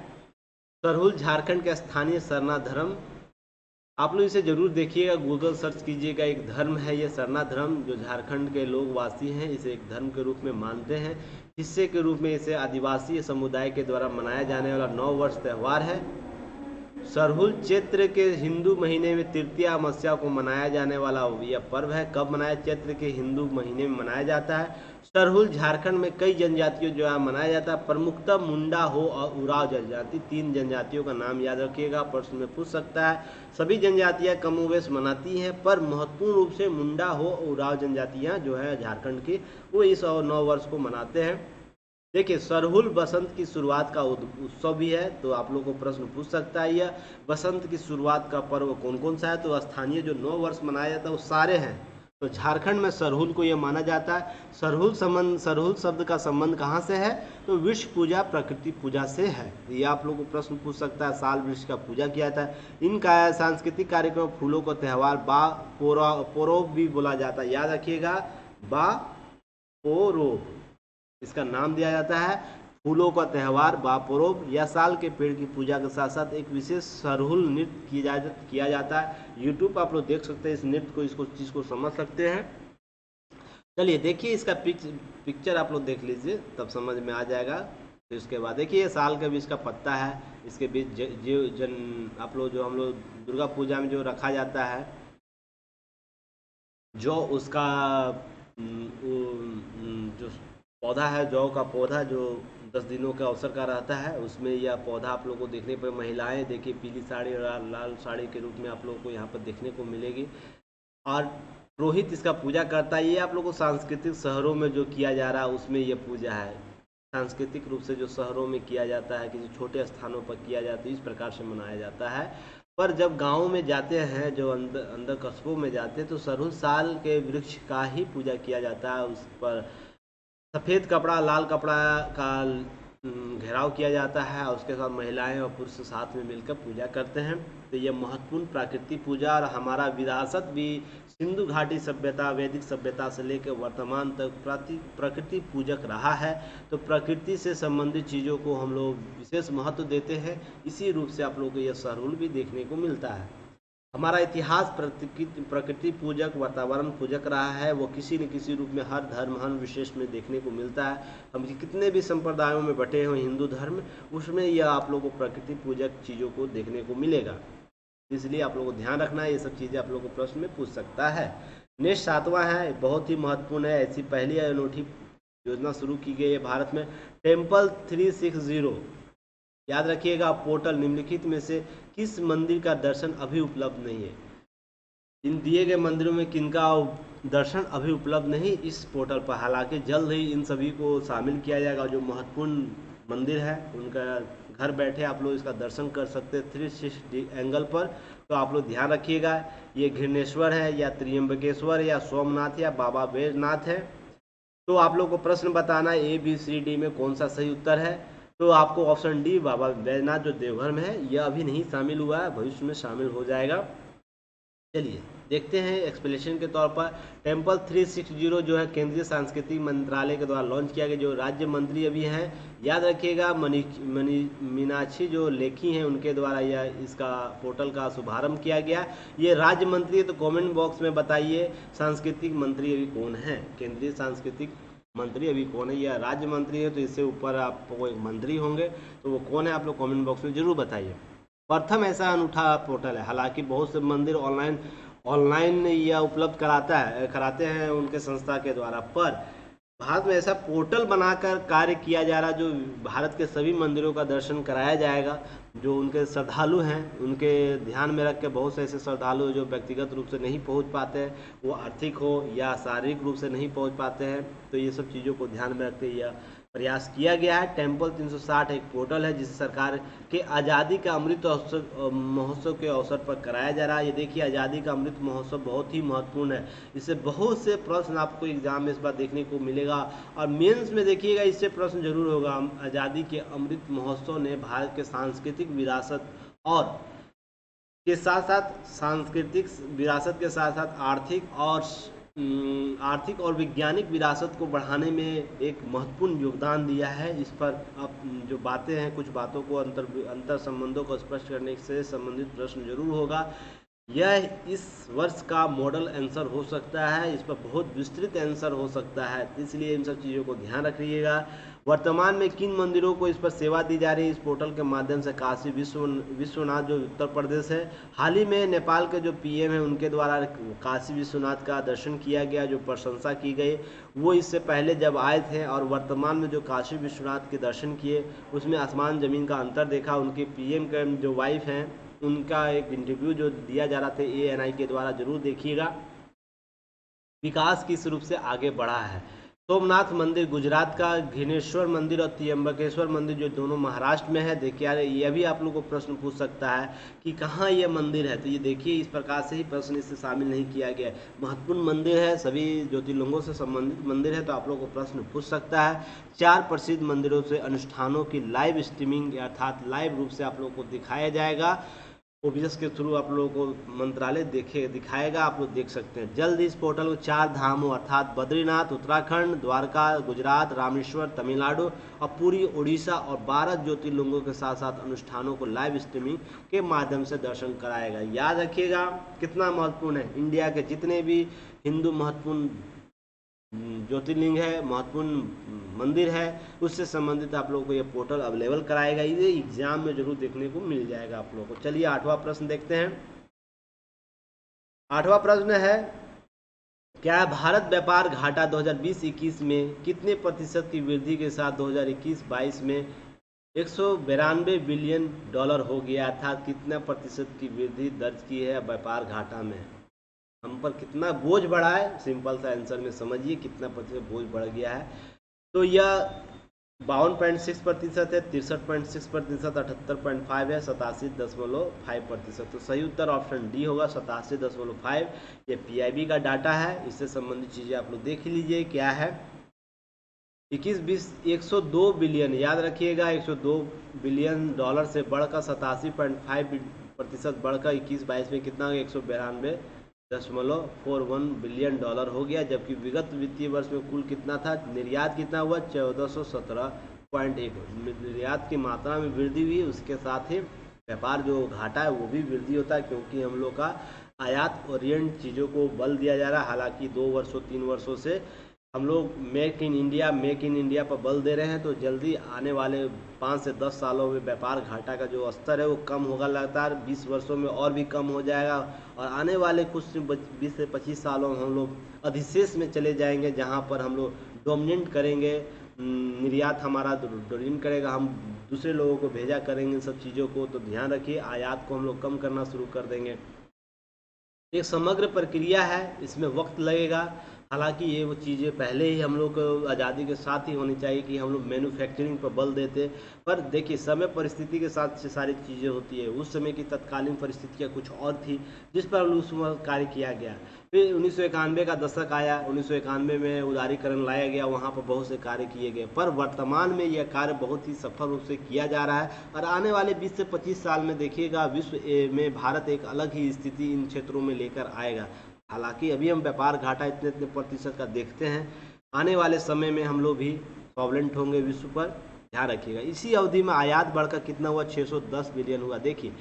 सरहुल झारखंड के स्थानीय सरना धर्म, आप लोग इसे जरूर देखिएगा, गूगल सर्च कीजिएगा, एक धर्म है ये सरना धर्म, जो झारखंड के लोग वासी हैं इसे एक धर्म के रूप में मानते हैं। हिस्से के रूप में इसे आदिवासी समुदाय के द्वारा मनाया जाने वाला नव वर्ष त्यौहार है। सरहुल चैत्र के हिंदू महीने में तृतीया अमावस्या को मनाया जाने वाला यह पर्व है। कब मनाया? चैत्र के हिंदू महीने में मनाया जाता है। सरहुल झारखंड में कई जनजातियों जो है मनाया जाता है, प्रमुखतः मुंडा हो और उराव जनजाति, 3 जनजातियों का नाम याद रखिएगा, प्रश्न में पूछ सकता है। सभी जनजातियां कमोवेश मनाती हैं, पर महत्वपूर्ण रूप से मुंडा हो और उराव जनजातियां जो है झारखंड की, वो इस नव वर्ष को मनाते हैं। देखिए सरहुल बसंत की शुरुआत का उत्सव भी है, तो आप लोगों को प्रश्न पूछ सकता है यह बसंत की शुरुआत का पर्व कौन कौन सा है? तो स्थानीय जो नव वर्ष मनाया जाता है वो सारे हैं, तो झारखंड में सरहुल को यह माना जाता है। सरहुल शब्द का संबंध कहाँ से है? तो विश्व पूजा, प्रकृति पूजा से है। ये आप लोगों को प्रश्न पूछ सकता है। साल वृक्ष का पूजा किया जाता है। इनका सांस्कृतिक कार्यक्रम, फूलों का त्यौहार बा पोरोब भी बोला जाता है, याद रखिएगा, बा पोरोब इसका नाम दिया जाता है। फूलों का त्यौहार बापोरोब या साल के पेड़ की पूजा के साथ साथ एक विशेष सरहुल नृत्य किया जाता है। यूट्यूब आप लोग देख सकते हैं इस नृत्य को, इसको चीज़ को समझ सकते हैं। चलिए देखिए इसका पिक्चर आप लोग देख लीजिए, तब समझ में आ जाएगा। फिर उसके बाद देखिए साल के बीच का पत्ता है, इसके बीच आप लोग जो हम लोग दुर्गा पूजा में जो रखा जाता है, जो उसका जो पौधा है, जौ का पौधा जो 10 दिनों का अवसर का रहता है, उसमें यह पौधा आप लोगों को देखने पर, महिलाएं देखिए पीली साड़ी और लाल साड़ी के रूप में आप लोगों को यहाँ पर देखने को मिलेगी, और पुरोहित इसका पूजा करता है। ये आप लोगों को सांस्कृतिक शहरों में जो किया जा रहा है उसमें यह पूजा है, सांस्कृतिक रूप से जो शहरों में किया जाता है, किसी छोटे स्थानों पर किया जाता है, इस प्रकार से मनाया जाता है। पर जब गाँव में जाते हैं, जो अंदर कस्बों में जाते हैं, तो सरहुल साल के वृक्ष का ही पूजा किया जाता है। उस पर सफ़ेद कपड़ा, लाल कपड़ा का घेराव किया जाता है, और उसके साथ महिलाएं और पुरुष साथ में मिलकर पूजा करते हैं। तो यह महत्वपूर्ण प्राकृतिक पूजा, और हमारा विरासत भी सिंधु घाटी सभ्यता, वैदिक सभ्यता से लेकर वर्तमान तक प्रकृति पूजक रहा है। तो प्रकृति से संबंधित चीज़ों को हम लोग विशेष महत्व देते हैं, इसी रूप से आप लोगों को यह सरहुल भी देखने को मिलता है। हमारा इतिहास प्रकृति पूजक, वातावरण पूजक रहा है, वो किसी न किसी रूप में हर धर्म, हर विशेष में देखने को मिलता है। हम कितने भी संप्रदायों में बटे हुए हिंदू धर्म, उसमें यह आप लोगों को प्रकृति पूजक चीज़ों को देखने को मिलेगा, इसलिए आप लोगों को ध्यान रखना है। ये सब चीज़ें आप लोगों को प्रश्न में पूछ सकता है। नेक्स्ट 7वां है, बहुत ही महत्वपूर्ण है, ऐसी पहली अनूठी योजना शुरू की गई है भारत में, टेम्पल 360। याद रखिएगा, पोर्टल निम्नलिखित में से किस मंदिर का दर्शन अभी उपलब्ध नहीं है? इन दिए गए मंदिरों में किनका दर्शन अभी उपलब्ध नहीं इस पोर्टल पर, हालांकि जल्द ही इन सभी को शामिल किया जाएगा। जो महत्वपूर्ण मंदिर है उनका घर बैठे आप लोग इसका दर्शन कर सकते हैं 360 एंगल पर। तो आप लोग ध्यान रखिएगा, ये घृणेश्वर है या त्र्यंबकेश्वर या सोमनाथ या बाबा बैजनाथ है। तो आप लोग को प्रश्न बताना ए बी सी डी में कौन सा सही उत्तर है। तो आपको ऑप्शन डी बाबा बैजनाथ जो देवघर में है यह अभी नहीं शामिल हुआ है, भविष्य में शामिल हो जाएगा। चलिए देखते हैं एक्सप्लेनेशन के तौर पर। टेम्पल 360 जो है केंद्रीय सांस्कृतिक मंत्रालय के द्वारा लॉन्च किया गया। जो राज्य मंत्री अभी हैं याद रखिएगा मीनाक्षी जो लेखी हैं उनके द्वारा यह इसका पोर्टल का शुभारंभ किया गया। ये राज्य मंत्री है, तो कमेंट बॉक्स में बताइए सांस्कृतिक मंत्री अभी कौन है, केंद्रीय सांस्कृतिक मंत्री अभी कौन है। यह राज्य मंत्री है तो इससे ऊपर आपको एक मंत्री होंगे, तो वो कौन है आप लोग कमेंट बॉक्स में जरूर बताइए। प्रथम ऐसा अनूठा पोर्टल है, हालांकि बहुत से मंदिर ऑनलाइन या उपलब्ध कराते हैं उनके संस्था के द्वारा, पर भारत में ऐसा पोर्टल बनाकर कार्य किया जा रहा जो भारत के सभी मंदिरों का दर्शन कराया जाएगा। जो उनके श्रद्धालु हैं उनके ध्यान में रख के बहुत से ऐसे श्रद्धालु जो व्यक्तिगत रूप से नहीं पहुंच पाते हैं, वो आर्थिक हो या शारीरिक रूप से नहीं पहुंच पाते हैं, तो ये सब चीज़ों को ध्यान में रखते यह प्रयास किया गया है। टेम्पल 360 एक पोर्टल है जिसे सरकार के आज़ादी का अमृत महोत्सव के अवसर पर कराया जा रहा है। ये देखिए आज़ादी का अमृत महोत्सव बहुत ही महत्वपूर्ण है, इससे बहुत से प्रश्न आपको एग्जाम में इस बार देखने को मिलेगा और मेंस में देखिएगा इससे प्रश्न जरूर होगा। आज़ादी के अमृत महोत्सव ने भारत के सांस्कृतिक विरासत और आर्थिक और वैज्ञानिक विरासत को बढ़ाने में एक महत्वपूर्ण योगदान दिया है। इस पर अब जो बातें हैं कुछ बातों को अंतर संबंधों को स्पष्ट करने से संबंधित प्रश्न जरूर होगा। यह इस वर्ष का मॉडल आंसर हो सकता है, इस पर बहुत विस्तृत आंसर हो सकता है, इसलिए इन सब चीज़ों को ध्यान रखिएगा। वर्तमान में किन मंदिरों को इस पर सेवा दी जा रही है इस पोर्टल के माध्यम से? काशी विश्वनाथ जो उत्तर प्रदेश है, हाल ही में नेपाल के जो पीएम है उनके द्वारा काशी विश्वनाथ का दर्शन किया गया, जो प्रशंसा की गई। वो इससे पहले जब आए थे और वर्तमान में जो काशी विश्वनाथ के दर्शन किए उसमें आसमान ज़मीन का अंतर देखा। उनके पीएम के जो वाइफ हैं उनका एक इंटरव्यू जो दिया जा रहा था ANI के द्वारा, जरूर देखिएगा। विकास किस रूप से आगे बढ़ा है? सोमनाथ मंदिर गुजरात का, घृणेश्वर मंदिर और त्र्यंबकेश्वर मंदिर जो दोनों महाराष्ट्र में है। देखिए यार ये भी आप लोगों को प्रश्न पूछ सकता है कि कहाँ ये मंदिर है, तो ये देखिए इस प्रकार से ही प्रश्न इससे शामिल नहीं किया गया है। महत्वपूर्ण मंदिर है, सभी ज्योतिर्लिंगों से संबंधित मंदिर है, तो आप लोगों को प्रश्न पूछ सकता है। 4 प्रसिद्ध मंदिरों से अनुष्ठानों की लाइव स्ट्रीमिंग अर्थात लाइव रूप से आप लोगों को दिखाया जाएगा। OBS के थ्रू आप लोगों को मंत्रालय दिखाएगा, आप लोग देख सकते हैं। जल्द इस पोर्टल को 4 धामों अर्थात बद्रीनाथ उत्तराखंड, द्वारका गुजरात, रामेश्वर तमिलनाडु और पूरी उड़ीसा और 12 ज्योतिर्लिंगों के साथ साथ अनुष्ठानों को लाइव स्ट्रीमिंग के माध्यम से दर्शन कराएगा। याद रखिएगा कितना महत्वपूर्ण है, इंडिया के जितने भी हिंदू महत्वपूर्ण ज्योतिर्लिंग है, महत्वपूर्ण मंदिर है, उससे संबंधित आप लोगों को ये पोर्टल अवेलेबल कराएगा। ये एग्जाम में जरूर देखने को मिल जाएगा आप लोगों को। चलिए 8वां प्रश्न देखते हैं। 8वां प्रश्न है, क्या भारत व्यापार घाटा 2020-21 में कितने प्रतिशत की वृद्धि के साथ 2021-22 में 192 बिलियन डॉलर हो गया, अर्थात कितना प्रतिशत की वृद्धि दर्ज की है व्यापार घाटा में? हम पर कितना बोझ बढ़ा है, सिंपल सा आंसर में समझिए कितना प्रतिशत बोझ बढ़ गया है। तो यह 52.6% है, 63.6%, 78.5 है, 87.5%। तो सही उत्तर ऑप्शन डी होगा 87.5। ये PIB का डाटा है, इससे संबंधित चीज़ें आप लोग देख लीजिए क्या है। 102 बिलियन, याद रखिएगा 102 बिलियन डॉलर से बढ़कर 87.5% बढ़कर 21-22 में कितना 192.41 बिलियन डॉलर हो गया। जबकि विगत वित्तीय वर्ष में कुल कितना था, निर्यात कितना हुआ 1417.1। निर्यात की मात्रा में वृद्धि हुई, उसके साथ ही व्यापार जो घाटा है वो भी वृद्धि होता है, क्योंकि हम लोग का आयात ओरिएंट चीज़ों को बल दिया जा रहा है। हालांकि 2 वर्षों 3 वर्षों से हम लोग मेक इन इंडिया पर बल दे रहे हैं, तो जल्दी आने वाले 5 से 10 सालों में व्यापार घाटा का जो स्तर है वो कम होगा लगातार, 20 वर्षों में और भी कम हो जाएगा और आने वाले कुछ 20 से 25 सालों में हम लोग अधिशेष में चले जाएंगे, जहां पर हम लोग डोमिनेट करेंगे, निर्यात हमारा डोमिनेट करेगा, हम दूसरे लोगों को भेजा करेंगे इन सब चीज़ों को। तो ध्यान रखिए आयात को हम लोग कम करना शुरू कर देंगे। एक समग्र प्रक्रिया है, इसमें वक्त लगेगा। हालांकि ये वो चीज़ें पहले ही हम लोग को आज़ादी के साथ ही होनी चाहिए कि हम लोग मैन्युफैक्चरिंग पर बल देते। पर देखिए, समय परिस्थिति के साथ से सारी चीज़ें होती है। उस समय की तत्कालीन परिस्थितियाँ कुछ और थी, जिस पर उस वक्त कार्य किया गया। फिर 1991 का दशक आया, 1991 में उदारीकरण लाया गया, वहाँ पर बहुत से कार्य किए गए। पर वर्तमान में यह कार्य बहुत ही सफल रूप से किया जा रहा है, और आने वाले 20 से 25 साल में देखिएगा विश्व में भारत एक अलग ही स्थिति इन क्षेत्रों में लेकर आएगा। हालांकि अभी हम व्यापार घाटा इतने इतने प्रतिशत का देखते हैं, आने वाले समय में हम लोग भी सॉल्वेंट होंगे विश्व पर, ध्यान रखिएगा। इसी अवधि में आयात बढ़कर कितना हुआ, 610 बिलियन हुआ। देखिए,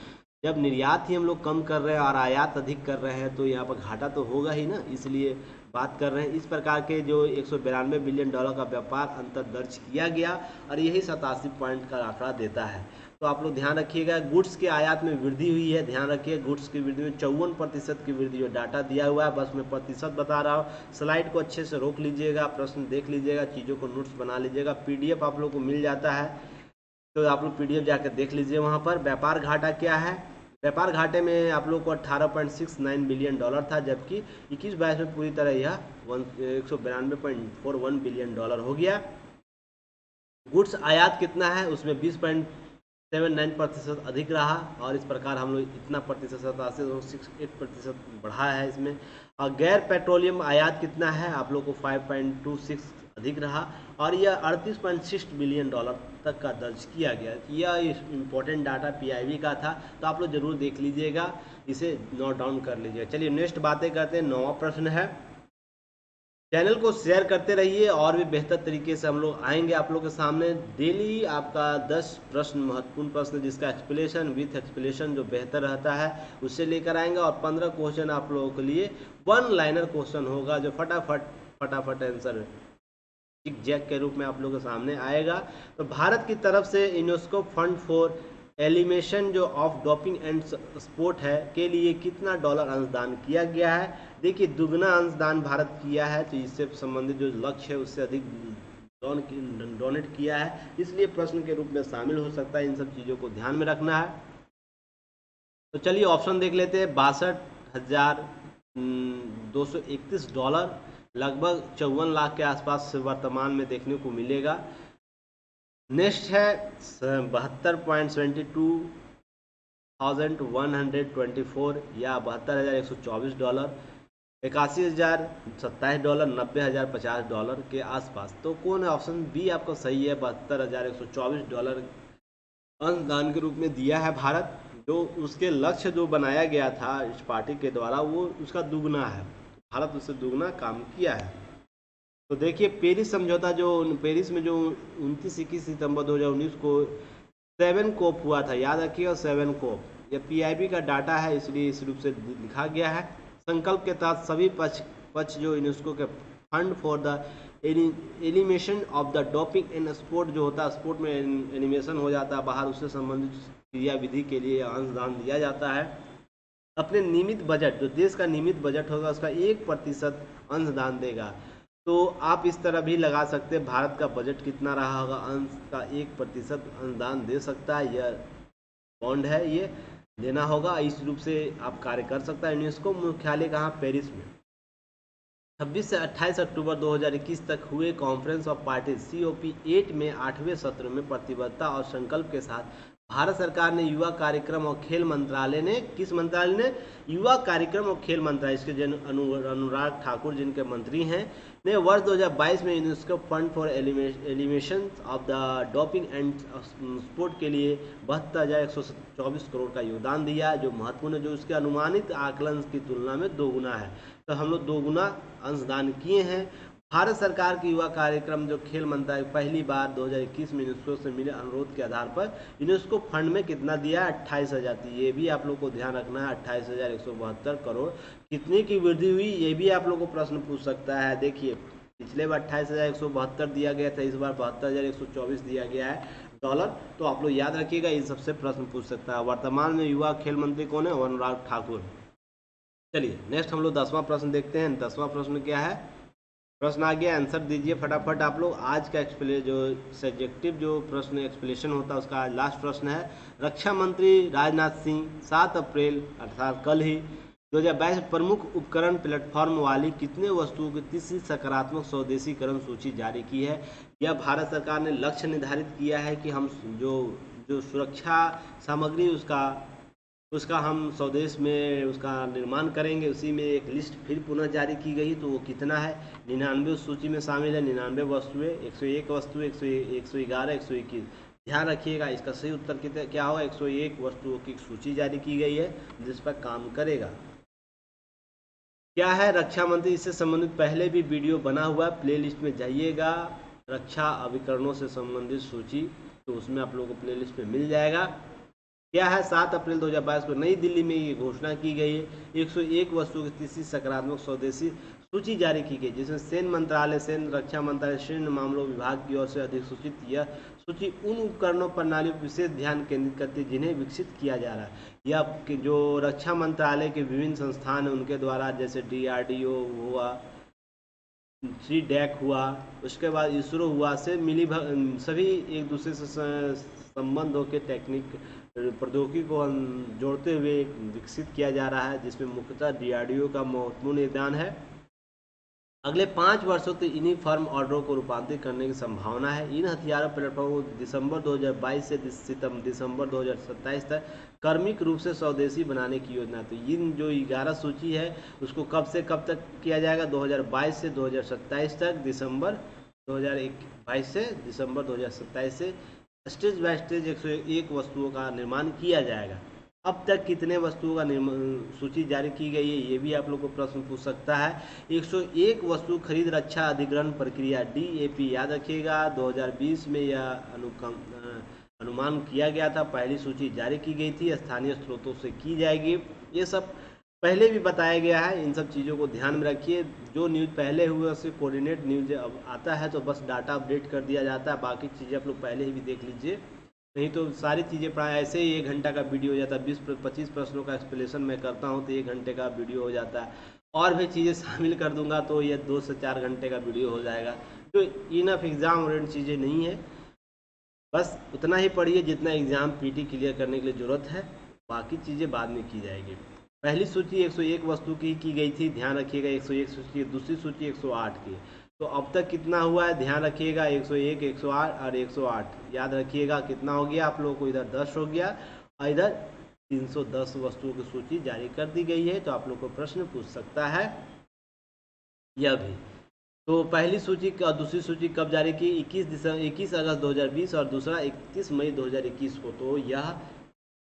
जब निर्यात ही हम लोग कम कर रहे हैं और आयात अधिक कर रहे हैं तो यहाँ पर घाटा तो होगा ही ना, इसलिए बात कर रहे हैं। इस प्रकार के जो 192 बिलियन डॉलर का व्यापार अंतर दर्ज किया गया, और यही 87 पॉइंट का आंकड़ा देता है। तो आप लोग ध्यान रखिएगा, गुड्स के आयात में वृद्धि हुई है, ध्यान रखिए। गुड्स की वृद्धि में 54% की वृद्धि, जो डाटा दिया हुआ है बस मैं प्रतिशत बता रहा हूँ। स्लाइड को अच्छे से रोक लीजिएगा, प्रश्न देख लीजिएगा, चीज़ों को नोट्स बना लीजिएगा। पीडीएफ आप लोग को मिल जाता है, तो आप लोग पीडीएफ जाकर देख लीजिए। वहाँ पर व्यापार घाटा क्या है, व्यापार घाटे में आप लोग को 18.69 बिलियन डॉलर था, जबकि 21-22 में पूरी तरह यह 192.41 बिलियन डॉलर हो गया। गुड्स आयात कितना है, उसमें 20.79% अधिक रहा, और इस प्रकार हम लोग इतना प्रतिशत 87.68% बढ़ा है इसमें। और गैर पेट्रोलियम आयात कितना है, आप लोग को 5.26 अधिक रहा, और यह 38.6 बिलियन डॉलर तक का दर्ज किया गया। यह इम्पोर्टेंट डाटा पीआईबी का था, तो आप लोग जरूर देख लीजिएगा, इसे नोट डाउन कर लीजिएगा। चलिए नेक्स्ट बातें करते हैं। 9वां प्रश्न है, चैनल को शेयर करते रहिए, और भी बेहतर तरीके से हम लोग आएंगे आप लोग के सामने। डेली आपका 10 प्रश्न, महत्वपूर्ण प्रश्न जिसका एक्सप्लेनेशन विथ एक्सप्लेनेशन जो बेहतर रहता है, उससे लेकर आएंगे। और 15 क्वेश्चन आप लोगों के लिए वन लाइनर क्वेश्चन होगा, जो फटाफट आंसर जैक के रूप में आप लोगों के सामने आएगा। तो भारत की तरफ से यूनेस्को फंड फॉर एलिमिनेशन जो ऑफ डोपिंग एंड स्पोर्ट है के लिए कितना डॉलर अंशदान किया गया है। देखिए, दुगना अंशदान भारत किया है, तो इससे संबंधित जो लक्ष्य है उससे अधिक डोनेट किया है, इसलिए प्रश्न के रूप में शामिल हो सकता है। इन सब चीज़ों को ध्यान में रखना है। तो चलिए ऑप्शन देख लेते हैं। 62,231 डॉलर, लगभग 54 लाख के आसपास वर्तमान में देखने को मिलेगा। नेक्स्ट है 72,124 या 72,124 डॉलर, 81,027 डॉलर, 90,050 डॉलर के आसपास। तो कौन है, ऑप्शन बी आपका सही है। 72,124 डॉलर अंशदान के रूप में दिया है भारत। जो उसके लक्ष्य जो बनाया गया था इस पार्टी के द्वारा, वो उसका दुगना है, भारत उससे दुगना काम किया है। तो देखिए, पेरिस समझौता जो पेरिस में जो 29-21 सितंबर 2019 को 7 कोप हुआ था, याद रखिएगा 7 कोप। यह पीआईबी का डाटा है, इसलिए इस रूप से लिखा गया है। संकल्प के तहत सभी पक्ष जो यूनेस्को के fund for the elimination of the doping in sport जो होता है, स्पोर्ट में एनिमेशन हो जाता है बाहर, उससे संबंधित क्रियाविधि के लिए अंशदान दिया जाता है। अपने नियमित बजट, जो देश का नियमित बजट होगा उसका 1% अंशदान देगा। तो आप इस तरह भी लगा सकते हैं, भारत का बजट कितना रहा होगा, अंश का 1% अनुदान दे सकता है। यह बॉन्ड है, ये देना होगा। इस रूप से आप कार्य कर सकता है। यूनेस्को मुख्यालय कहाँ, पेरिस में। 26 से 28 अक्टूबर 2021 तक हुए कॉन्फ्रेंस ऑफ पार्टीज COP8 में 8वें सत्र में प्रतिबद्धता और संकल्प के साथ भारत सरकार ने युवा कार्यक्रम और खेल मंत्रालय ने, किस मंत्रालय ने, युवा कार्यक्रम और खेल मंत्रालय, इसके अनुराग ठाकुर जिनके मंत्री हैं, ने वर्ष 2022 में UNESCO fund for elimination of the doping and sport के लिए 72,124 करोड़ का योगदान दिया, जो महत्वपूर्ण है, जो उसके अनुमानित आकलन की तुलना में दोगुना है। तो हम लोग दोगुना अंशदान किए हैं। भारत सरकार की युवा कार्यक्रम जो खेल मंत्रालय पहली बार 2021 में यूनेस्को से मिले अनुरोध के आधार पर यूनेस्को फंड में कितना दिया, 28,000। ये भी आप लोग को ध्यान रखना है, 28,172 करोड़। कितने की वृद्धि हुई, ये भी आप लोग को प्रश्न पूछ सकता है। देखिए, पिछले बार 28,172 दिया गया था, इस बार 72,124 दिया गया है डॉलर। तो आप लोग याद रखिएगा, इन सबसे प्रश्न पूछ सकता है। वर्तमान में युवा खेल मंत्री कौन है, अनुराग ठाकुर। चलिए नेक्स्ट हम लोग 10वां प्रश्न देखते हैं। 10वां प्रश्न क्या है, प्रश्न आ गया, आंसर दीजिए फटाफट आप लोग। आज का जो सब्जेक्टिव जो प्रश्न एक्सप्लेनेशन होता है उसका लास्ट प्रश्न है। रक्षा मंत्री राजनाथ सिंह 7 अप्रैल अर्थात कल ही 2022 प्रमुख उपकरण प्लेटफॉर्म वाली कितने वस्तुओं की तीसरी सकारात्मक स्वदेशीकरण सूची जारी की है। यह भारत सरकार ने लक्ष्य निर्धारित किया है कि हम जो जो सुरक्षा सामग्री उसका हम स्वदेश में उसका निर्माण करेंगे। उसी में एक लिस्ट फिर पुनः जारी की गई, तो वो कितना है, 99 सूची में शामिल है। 99 वस्तुएं, 101 वस्तुएं, 111, 121। ध्यान रखिएगा इसका सही उत्तर कितना क्या होगा, 101 वस्तुओं की सूची जारी की गई है जिस पर काम करेगा। क्या है रक्षा मंत्री, इससे संबंधित पहले भी वीडियो बना हुआ है, प्ले लिस्ट में जाइएगा, रक्षा अभिकरणों से संबंधित सूची, तो उसमें आप लोगों को प्ले लिस्ट में मिल जाएगा। क्या है, 7 अप्रैल 2022 को नई दिल्ली में ये घोषणा की गई है। 101 वस्तुओं की तीसरी सकारात्मक स्वदेशी सूची जारी की गई, जिसमें सेना मंत्रालय, सेना रक्षा मंत्रालय, सैन्य मामलों विभाग की ओर से अधिसूचित यह सूची उन उपकरणों प्रणालियों पर विशेष ध्यान केंद्रित करती है जिन्हें विकसित किया जा रहा है। यह जो रक्षा मंत्रालय के विभिन्न संस्थान हैं उनके द्वारा, जैसे DRDO हुआ, CDAC हुआ, उसके बाद इसरो हुआ, से सभी एक दूसरे से संबंध होकर टेक्निक प्रौद्योगिकी को जोड़ते हुए विकसित किया जा रहा है, जिसमें मुख्यतः DRDO का महत्वपूर्ण योगदान है। अगले 5 वर्षों तक इन्हीं फर्म ऑर्डरों को रूपांतरित करने की संभावना है। इन हथियारों प्लेटफॉर्म को दिसंबर 2022 से दिसंबर 2027 तक क्रमिक रूप से स्वदेशी बनाने की योजना है। तो इन जो 11 सूची है उसको कब से कब तक किया जाएगा, 2022 से 2027 तक, दिसंबर 2022 से दिसंबर 2027 से स्टेज बाय स्टेज 101 वस्तुओं का निर्माण किया जाएगा। अब तक कितने वस्तुओं का सूची जारी की गई है, ये भी आप लोग को प्रश्न पूछ सकता है। 101 वस्तु खरीद रक्षा अधिग्रहण प्रक्रिया DAP, याद रखिएगा 2020 में यह अनुमान किया गया था। पहली सूची जारी की गई थी, स्थानीय स्रोतों से की जाएगी। ये सब पहले भी बताया गया है, इन सब चीज़ों को ध्यान में रखिए। जो न्यूज़ पहले हुए उससे कोऑर्डिनेट न्यूज़ अब आता है तो बस डाटा अपडेट कर दिया जाता है, बाकी चीज़ें आप लोग पहले ही भी देख लीजिए, नहीं तो सारी चीज़ें प्राय ऐसे ही 1 घंटा का वीडियो हो जाता है। 20-25 प्रश्नों का एक्सप्लेनेशन मैं करता हूँ तो 1 घंटे का वीडियो हो जाता है, और भी चीज़ें शामिल कर दूंगा तो ये 2 से 4 घंटे का वीडियो हो जाएगा। तो इनफ एग्ज़ाम ओरिएंटेड चीज़ें नहीं है, बस उतना ही पढ़िए जितना एग्ज़ाम PT क्लियर करने के लिए ज़रूरत है, बाकी चीज़ें बाद में की जाएगी। पहली सूची 101 वस्तु की गई थी, ध्यान रखिएगा 101 सूची। दूसरी सूची 108 की। तो अब तक कितना हुआ है, ध्यान रखिएगा 101, 108 और 108, याद रखिएगा कितना हो गया आप लोगों को, इधर 10 हो गया और इधर 310 वस्तुओं की सूची जारी कर दी गई है। तो आप लोग को प्रश्न पूछ सकता है यह भी। तो पहली सूची और दूसरी सूची कब जारी की, 21 अगस्त 2020 और दूसरा 31 मई 2021 को। तो यह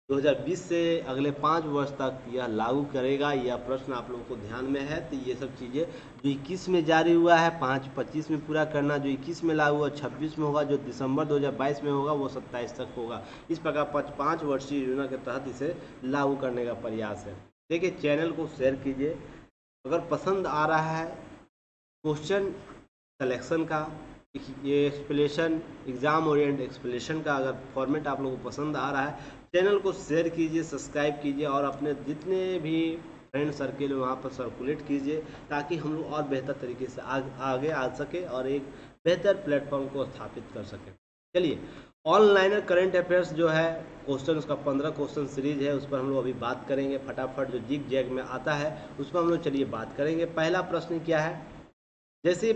2020 से अगले 5 वर्ष तक यह लागू करेगा। यह प्रश्न आप लोगों को ध्यान में है। तो ये सब चीज़ें जो 21 में जारी हुआ है 25 में पूरा करना, जो 21 में लागू हुआ 26 में होगा, जो दिसंबर 2022 में होगा वो 27 तक होगा। इस प्रकार 5 वर्षीय योजना के तहत इसे लागू करने का प्रयास है। देखिए, चैनल को शेयर कीजिए। अगर पसंद आ रहा है क्वेश्चन कलेक्शन का, ये एक्सप्लेनेशन, एग्ज़ाम ओरिएंटेड एक्सप्लेनेशन का अगर फॉर्मेट आप लोगों को पसंद आ रहा है, चैनल को शेयर कीजिए, सब्सक्राइब कीजिए और अपने जितने भी फ्रेंड सर्किल वहाँ पर सर्कुलेट कीजिए, ताकि हम लोग और बेहतर तरीके से आगे आ सके और एक बेहतर प्लेटफॉर्म को स्थापित कर सकें। चलिए, ऑनलाइनर करंट अफेयर्स जो है क्वेश्चन, उसका 15 क्वेश्चन सीरीज है, उस पर हम लोग अभी बात करेंगे फटाफट। जो जिग जैग में आता है उस पर हम लोग चलिए बात करेंगे। पहला प्रश्न क्या है, जैसे ही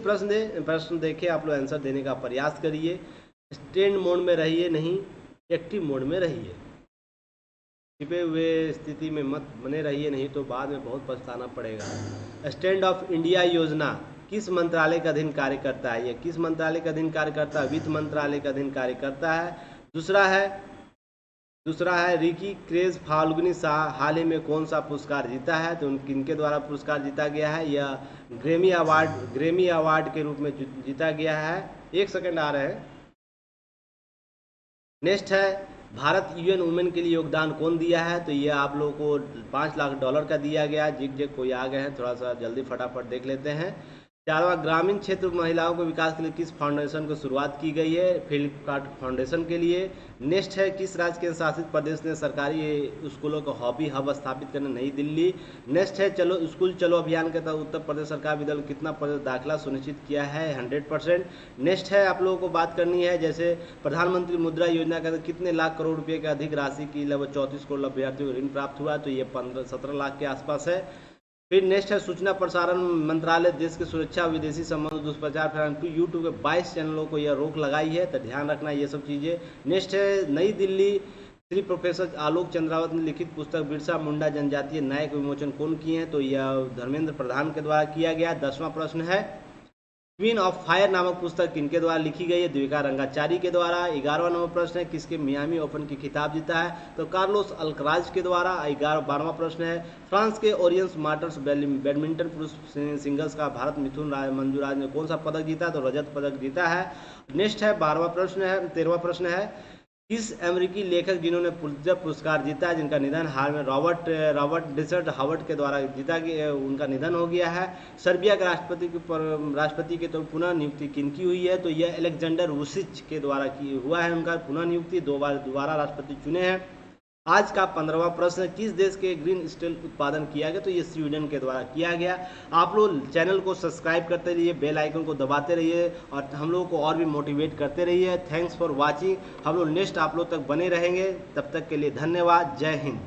प्रश्न देखे आप लोग आंसर देने का प्रयास करिए। स्टैंड मोड में रहिए, नहीं एक्टिव मोड में रहिए। छिपे हुए स्थिति में मत बने रहिए, नहीं तो बाद में बहुत पछताना पड़ेगा। स्टैंड ऑफ इंडिया योजना किस मंत्रालय का अधीन कार्य करता है, ये किस मंत्रालय का अधीन कार्य करता है, वित्त मंत्रालय का अधीन कार्य करता है। दूसरा है रिकी क्रेज फाल्गुनी शाह हाल ही में कौन सा पुरस्कार जीता है, तो किनके द्वारा पुरस्कार जीता गया है, यह ग्रेमी अवार्ड के रूप में जीता गया है। 1 सेकंड आ रहे हैं। नेक्स्ट है भारत UN वुमेन के लिए योगदान कौन दिया है, तो ये आप लोगों को $5 लाख का दिया गया। जिग कोई आ गए हैं, थोड़ा सा जल्दी फटाफट देख लेते हैं। 4वां, ग्रामीण क्षेत्र महिलाओं के विकास के लिए किस फाउंडेशन को शुरुआत की गई है? फ्लिपकार्ट फाउंडेशन के लिए। नेक्स्ट है, किस राज्य के शासित प्रदेश ने सरकारी स्कूलों को हॉबी हब स्थापित करने? नई दिल्ली। नेक्स्ट है, चलो स्कूल चलो अभियान के तहत उत्तर प्रदेश सरकार विद्यालय कितना प्रतिशत दाखिला सुनिश्चित किया है? 100%। नेक्स्ट है, आप लोगों को बात करनी है जैसे प्रधानमंत्री मुद्रा योजना के तहत कितने लाख करोड़ रुपए के अधिक राशि की लगभग 34 करोड़ अभ्यर्थियों को ऋण प्राप्त हुआ, तो ये 17 लाख के आसपास है। फिर नेक्स्ट है, सूचना प्रसारण मंत्रालय देश की सुरक्षा और विदेशी संबंध दुष्प्रचार फैलाने यूट्यूब के 22 चैनलों को यह रोक लगाई है, तो ध्यान रखना ये सब चीज़ें। नेक्स्ट है, नई दिल्ली श्री प्रोफेसर आलोक चंद्रावत ने लिखित पुस्तक बिरसा मुंडा जनजातीय न्याय के विमोचन कौन किए हैं? तो यह धर्मेंद्र प्रधान के द्वारा किया गया। 10वां प्रश्न है, क्वीन ऑफ फायर नामक पुस्तक किनके द्वारा लिखी गई है? देविका रंगाचारी के द्वारा। 11वां नंबर प्रश्न है, किसके मियामी ओपन की खिताब जीता है? तो कार्लोस अल्कराज के द्वारा। 12वां प्रश्न है, फ्रांस के ओरियंस मास्टर्स बैडमिंटन पुरुष सिंगल्स का भारत मिथुन मंजूराज ने कौन सा पदक जीता? तो रजत पदक जीता है। नेक्स्ट है 13वां प्रश्न है, किस अमेरिकी लेखक जिन्होंने पुलित्जर पुरस्कार जीता है, जिनका निधन हाल में रॉबर्ट डिसर्ट हावर्ड के द्वारा जीता गया, उनका निधन हो गया है। सर्बिया के राष्ट्रपति के तौर पुनः नियुक्ति किनकी हुई है? तो यह अलेक्जेंडर वुसिच के द्वारा हुआ है, उनका पुनः नियुक्ति, दोबारा राष्ट्रपति चुने हैं। आज का 15वां प्रश्न, किस देश के ग्रीन स्टील उत्पादन किया गया? तो ये स्वीडन के द्वारा किया गया। आप लोग चैनल को सब्सक्राइब करते रहिए, बेल आइकन को दबाते रहिए और हम लोगों को और भी मोटिवेट करते रहिए। Thanks for watching. हम लोग नेक्स्ट आप लोग तक बने रहेंगे, तब तक के लिए धन्यवाद। जय हिंद।